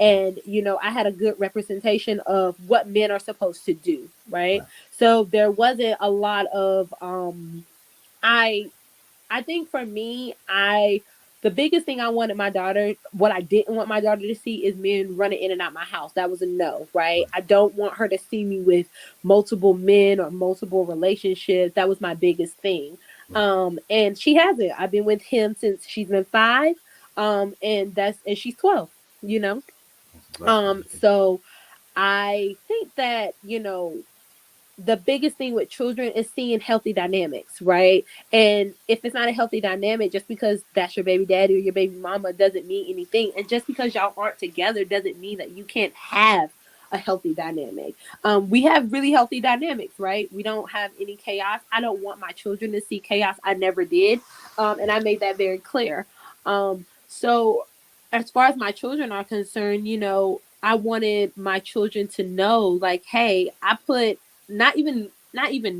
And, I had a good representation of what men are supposed to do, right? Right. So there wasn't a lot of, I I think for me, I the biggest thing I wanted my daughter, what I didn't want my daughter to see is men running in and out my house. That was a no, right? Right. I don't want her to see me with multiple men or multiple relationships. That was my biggest thing. Right. And she hasn't. I've been with him since she's been 5. And she's 12, you know. That's a blessing right there. So I think that, the biggest thing with children is seeing healthy dynamics, right? And if it's not a healthy dynamic, just because that's your baby daddy or your baby mama doesn't mean anything. And just because y'all aren't together doesn't mean that you can't have a healthy dynamic. We have really healthy dynamics, right? We don't have any chaos. I don't want my children to see chaos. I never did. And I made that very clear. So as far as my children are concerned, I wanted my children to know, like, hey, I put not even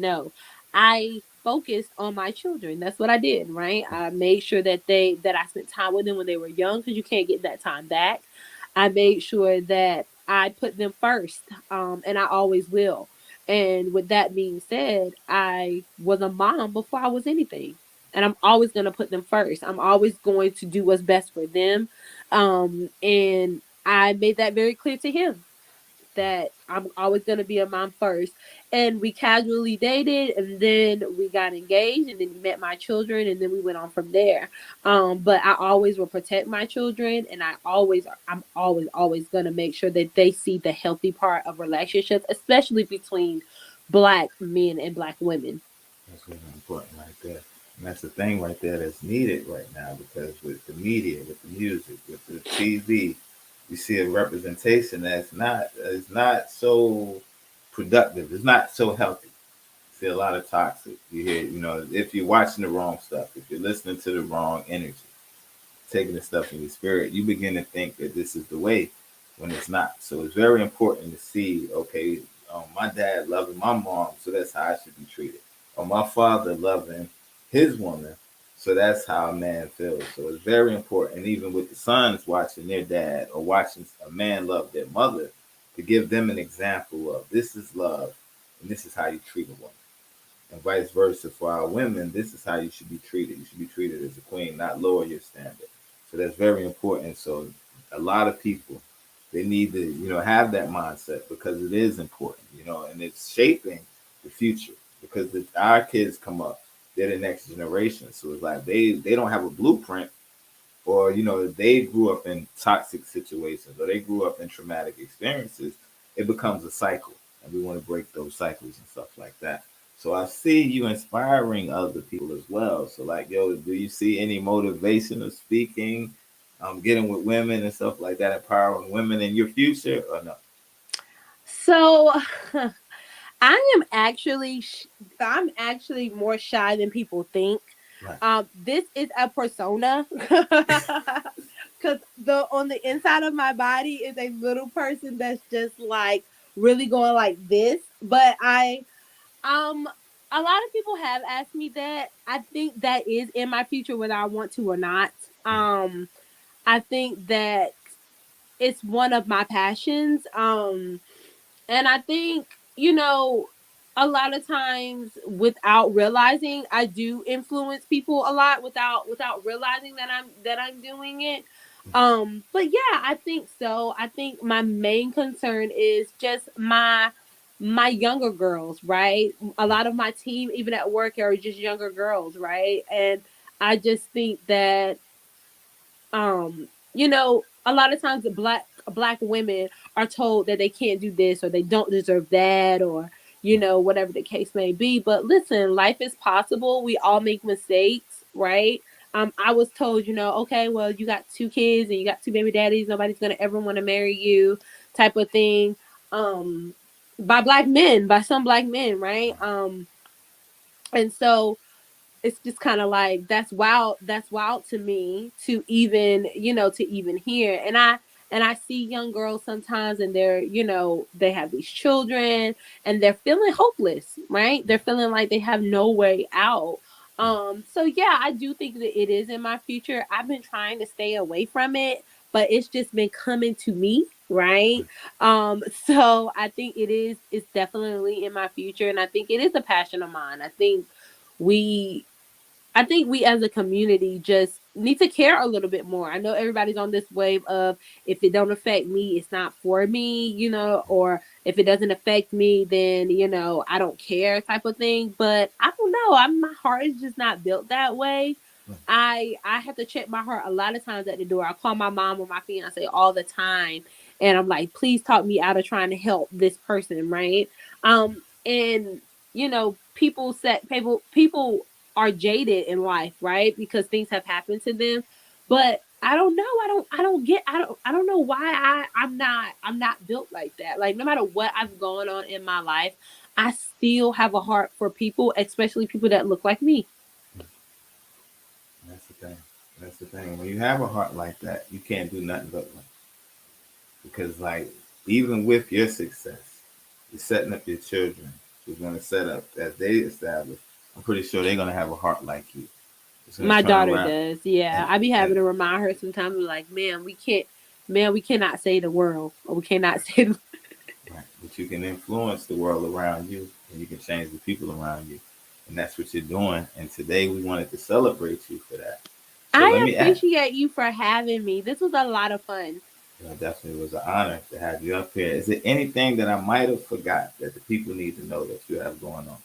know. I focused on my children. That's what I did, right? I made sure that I spent time with them when they were young, because you can't get that time back. I made sure that I put them first, and I always will. And with that being said, I was a mom before I was anything. And I'm always going to put them first. I'm always going to do what's best for them. And I made that very clear to him, that I'm always going to be a mom first. And we casually dated, and then we got engaged, and then he met my children, and then we went on from there. But I always will protect my children, and I'm always going to make sure that they see the healthy part of relationships, especially between black men and black women. That's really important right there. And that's the thing right there that's needed right now, because with the media, with the music, with the TV, you see a representation that's not is not so productive. It's not so healthy. You see a lot of toxic. You hear, if you're watching the wrong stuff, if you're listening to the wrong energy, taking the stuff in your spirit, you begin to think that this is the way when it's not. So it's very important to see, okay, my dad loving my mom, so that's how I should be treated. Or my father loving his woman, so that's how a man feels. So it's very important, even with the sons watching their dad or watching a man love their mother, to give them an example of this is love and this is how you treat a woman. And vice versa for our women, this is how you should be treated. You should be treated as a queen, not lower your standard. So that's very important. So a lot of people, they need to, have that mindset, because it is important, and it's shaping the future, because our kids come up, they're the next generation. So it's like they don't have a blueprint, or, they grew up in toxic situations, or they grew up in traumatic experiences. It becomes a cycle, and we want to break those cycles and stuff like that. So I see you inspiring other people as well. So like, yo, do you see any motivation of speaking, getting with women and stuff like that, empowering women in your future, or no? So I am actually I'm actually more shy than people think. Right. This is a persona, because the on the inside of my body is a little person that's just like really going like this. But um a lot of people have asked me that. I think that is in my future, whether I want to or not. Um I think that it's one of my passions. And I think, a lot of times without realizing, I do influence people a lot without realizing that I'm doing it. But yeah, I think so. I think my main concern is just my younger girls, right? A lot of my team, even at work, are just younger girls, right? And I just think that a lot of times the black women are told that they can't do this, or they don't deserve that, or whatever the case may be. But listen, life is possible. We all make mistakes, right? I was told, okay, well, you got two kids and you got two baby daddies, nobody's gonna ever want to marry you, type of thing. By some black men, right? And so it's just kind of like, that's wild to me, to even to even hear. And I see young girls sometimes, and they have these children, and they're feeling hopeless, right? They're feeling like they have no way out. So yeah, I do think that it is in my future. I've been trying to stay away from it, but it's just been coming to me, right? So I think it's definitely in my future, and I think it is a passion of mine. We I think we as a community just need to care a little bit more. I know everybody's on this wave of, if it don't affect me, it's not for me, or if it doesn't affect me, then, I don't care, type of thing. But I don't know. My heart is just not built that way. I have to check my heart a lot of times at the door. I call my mom or my fiance all the time, and I'm like, please talk me out of trying to help this person, right? And people are jaded in life, right? Because things have happened to them. But I don't know. I don't know why I'm not built like that. Like, no matter what I've gone on in my life, I still have a heart for people, especially people that look like me. That's the thing. That's the thing. When you have a heart like that, you can't do nothing but win. Because, like, even with your success, you're setting up your children. You're going to set up as they establish. I'm pretty sure they're gonna have a heart like you. It's gonna My turn daughter around, does. Yeah, and I be having and to remind her sometimes. Like, man, we cannot say the world, or we cannot say. right, but you can influence the world around you, and you can change the people around you, and that's what you're doing. And today we wanted to celebrate you for that. So let I me ask. appreciate you for having me. This was a lot of fun. It definitely was an honor to have you up here. Is there anything that I might have forgot that the people need to know that you have going on?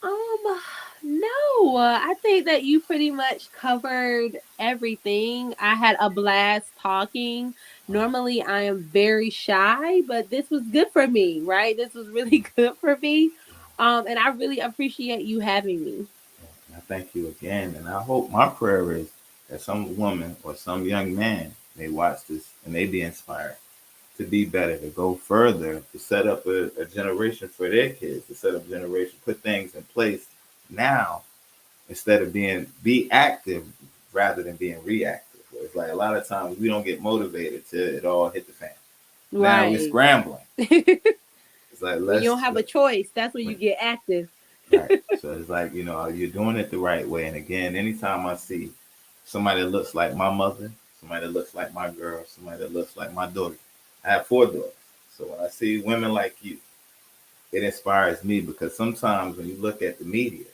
Um, no, I think that you pretty much covered everything. I had a blast talking. Normally, I am very shy, but this was good for me, right? This was really good for me. And I really appreciate you having me. And I thank you again, and I hope my prayer is that some woman or some young man may watch this and they be inspired to be better, to go further, to set up a generation for their kids, to set up a generation, put things in place now instead of be active rather than being reactive. It's like a lot of times we don't get motivated till it all hit the fan. Now we're Right. scrambling. It's like When you don't have a choice, that's when you get active. right. So it's like, you're doing it the right way. And again, anytime I see somebody that looks like my mother, somebody that looks like my girl, somebody that looks like my daughter, I have 4 daughters. So when I see women like you, it inspires me because sometimes when you look at the media,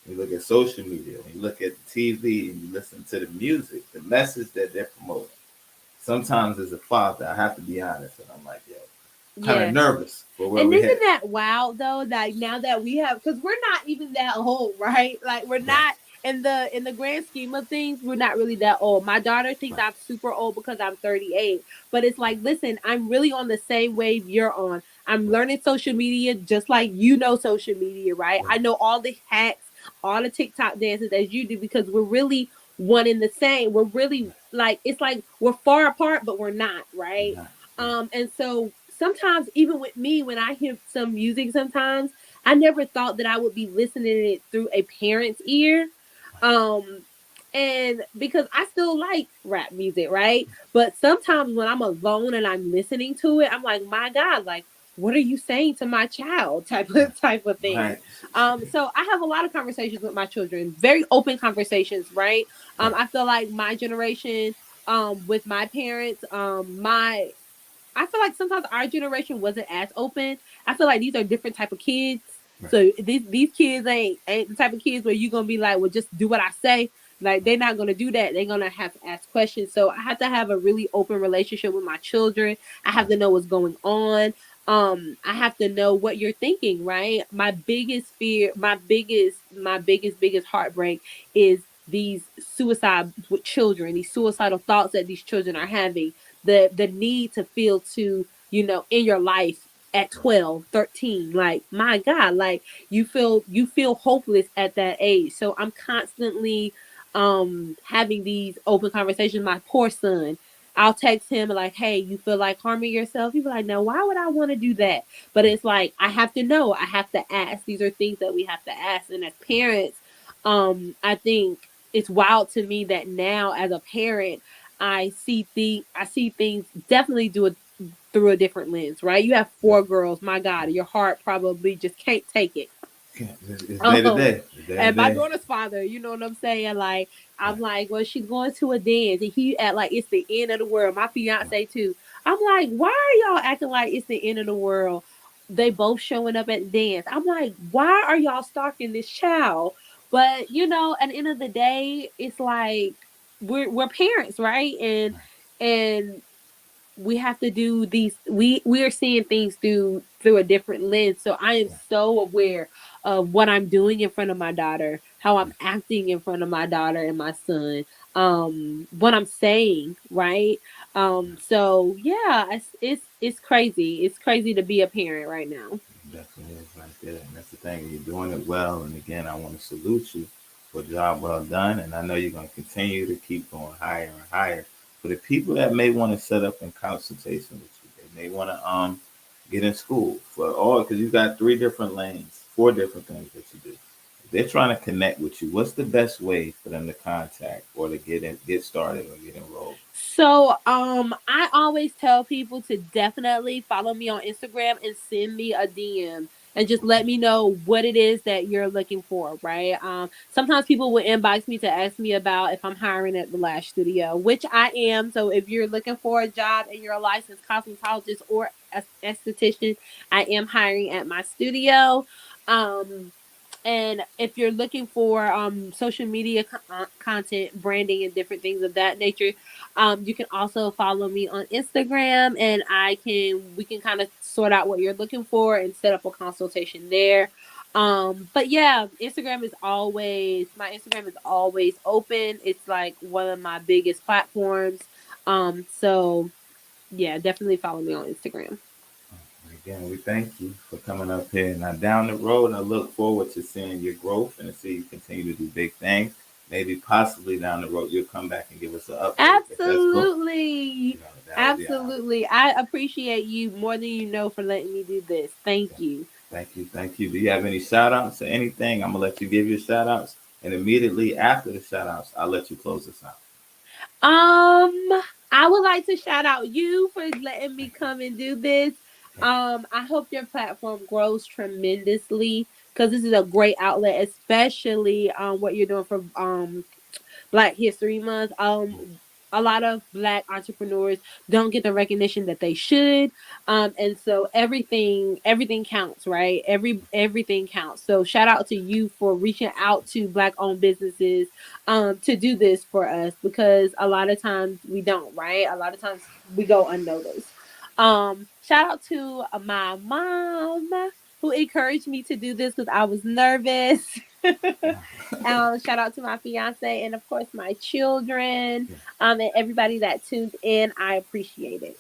when you look at social media, when you look at the TV and you listen to the music, the message that they're promoting, sometimes as a father, I have to be honest, and I'm like, yo, kind of Yeah. nervous for where And we're isn't headed. that wild though? That now that we have, because we're not even that old, right? Like we're Right, not in the grand scheme of things, we're not really that old. My daughter thinks right, I'm super old because I'm 38, but it's like, listen, I'm really on the same wave you're on. I'm right, learning social media just like you know social media, right? right, I know all the hacks, all the TikTok dances as you do because we're really one in the same. We're really like it's like we're far apart, but we're not, right? right, right, And so sometimes even with me, when I hear some music, sometimes I never thought that I would be listening to it through a parent's ear. Um, and because I still like rap music, right? But sometimes when I'm alone and I'm listening to it, I'm like, my God, like, what are you saying to my child? Type of thing. right, So I have a lot of conversations with my children, very open conversations, right? right, I feel like my generation, with my parents, my I feel like sometimes our generation wasn't as open. I feel like these are different type of kids. right, So these kids ain't the type of kids where you're gonna be like, well, just do what I say. Like they're not gonna do that. They're gonna have to ask questions. So I have to have a really open relationship with my children. I have right, to know what's going on. I have to know what you're thinking, right? My biggest fear, biggest heartbreak is these suicide with children, these suicidal thoughts that these children are having, the need to feel to in your life at right, 12, 13. Like my God, like you feel hopeless at that age. So I'm constantly having these open conversations. My poor son, I'll text him like, hey, you feel like harming yourself? He'll be like, no, why would I want to do that? But it's like I have to know, I have to ask. These are things that we have to ask. And as parents, I think it's wild to me that now as a parent I see things definitely through a different lens, right? You have right. 4 girls, my God, your heart probably just can't take it. Okay, it's day to Um, day. It's day to and my day. daughter's father, you know what I'm saying? Like, I'm Right, like, well, she's going to a dance, and he act like it's the end of the world. My right, fiance too. I'm like, why are y'all acting like it's the end of the world? They both showing up at the dance. I'm like, why are y'all stalking this child? But at the end of the day, it's like we're parents, right? And we have to do these we are seeing things through a different lens. So I am right, so aware of what I'm doing in front of my daughter, how I'm acting in front of my daughter and my son, what I'm saying, right? So yeah, it's crazy. It's crazy to be a parent right now. definitely is right there. And that's the thing. You're doing it well. And again, I want to salute you for a job well done. And I know you're going to continue to keep going higher and higher. For the people that may want to set up in consultation with you, they may want to get in school for all because you got 3 different lanes, 4 different things that you do. If they're trying to connect with you, what's the best way for them to contact or to get started or get enrolled? So, I always tell people to definitely follow me on Instagram and send me a DM. and just let me know what it is that you're looking for, right? Sometimes people will inbox me to ask me about if I'm hiring at the Lash Studio, which I am. So if you're looking for a job and you're a licensed cosmetologist or esthetician, I am hiring at my studio. Um, and if you're looking for social media content, branding, and different things of that nature, you can also follow me on Instagram, and we can kind of sort out what you're looking for and set up a consultation there. But yeah, my Instagram is always open. It's like one of my biggest platforms. So yeah, definitely follow me on Instagram. Again, we thank you for coming up here. Now, down the road, I look forward to seeing your growth and to see you continue to do big things. Maybe possibly down the road, you'll come back and give us an update. If that's cool, Absolutely. that would be awesome. Absolutely. I appreciate you more than you know for letting me do this. Thank you. Thank you. Thank you. Do you have any shout outs or anything? I'm going to let you give your shout outs. And immediately after the shout outs, I'll let you close this out. I would like to shout out you for letting me come and do this. I hope your platform grows tremendously because this is a great outlet, especially what you're doing for Black History Month. A lot of Black entrepreneurs don't get the recognition that they should, and so everything counts, right? Everything counts. So shout out to you for reaching out to Black owned businesses, to do this for us because a lot of times we don't, right? A lot of times we go unnoticed. Shout out to my mom who encouraged me to do this because I was nervous. Shout out to my fiance and of course my children, and everybody that tuned in. I appreciate it.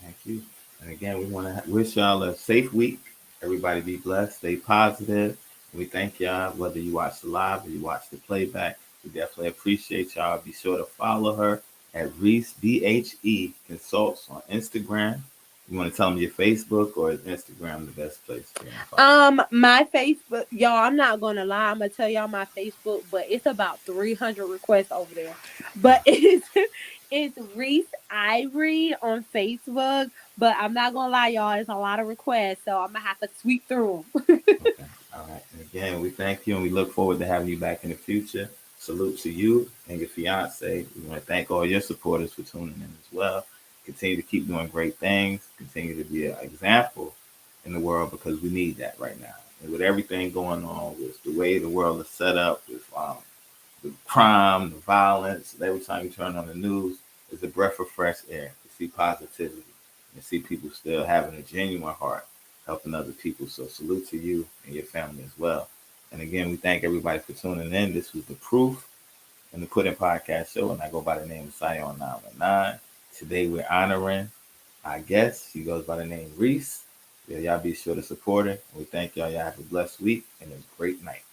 Thank you. And again, we want to wish y'all a safe week. Everybody be blessed, stay positive. We thank y'all, whether you watch the live or you watch the playback. We definitely appreciate y'all. Be sure to follow her at Rese BHE Consults on Instagram. You want to tell them your Facebook or is Instagram the best place for them to follow? My Facebook, y'all, I'm not gonna lie, I'm gonna tell y'all my Facebook, but it's about 300 requests over there. But it's Rese Ivory on Facebook. But I'm not gonna lie, y'all, it's a lot of requests, so I'm gonna have to sweep through them. Okay. All right. And again, we thank you and we look forward to having you back in the future. Salute to you and your fiance. We want to thank all your supporters for tuning in as well. Continue to keep doing great things. Continue to be an example in the world because we need that right now. And with everything going on, with the way the world is set up, with the crime, the violence, every time you turn on the news, it's a breath of fresh air to see positivity and see people still having a genuine heart, helping other people. So salute to you and your family as well. And again, we thank everybody for tuning in. This was The Proof and the Pudding Podcast Show, and I go by the name of Sion 919. Today we're honoring our guest. She goes by the name Rese. Yeah, y'all be sure to support her. And we thank y'all. Y'all have a blessed week and a great night.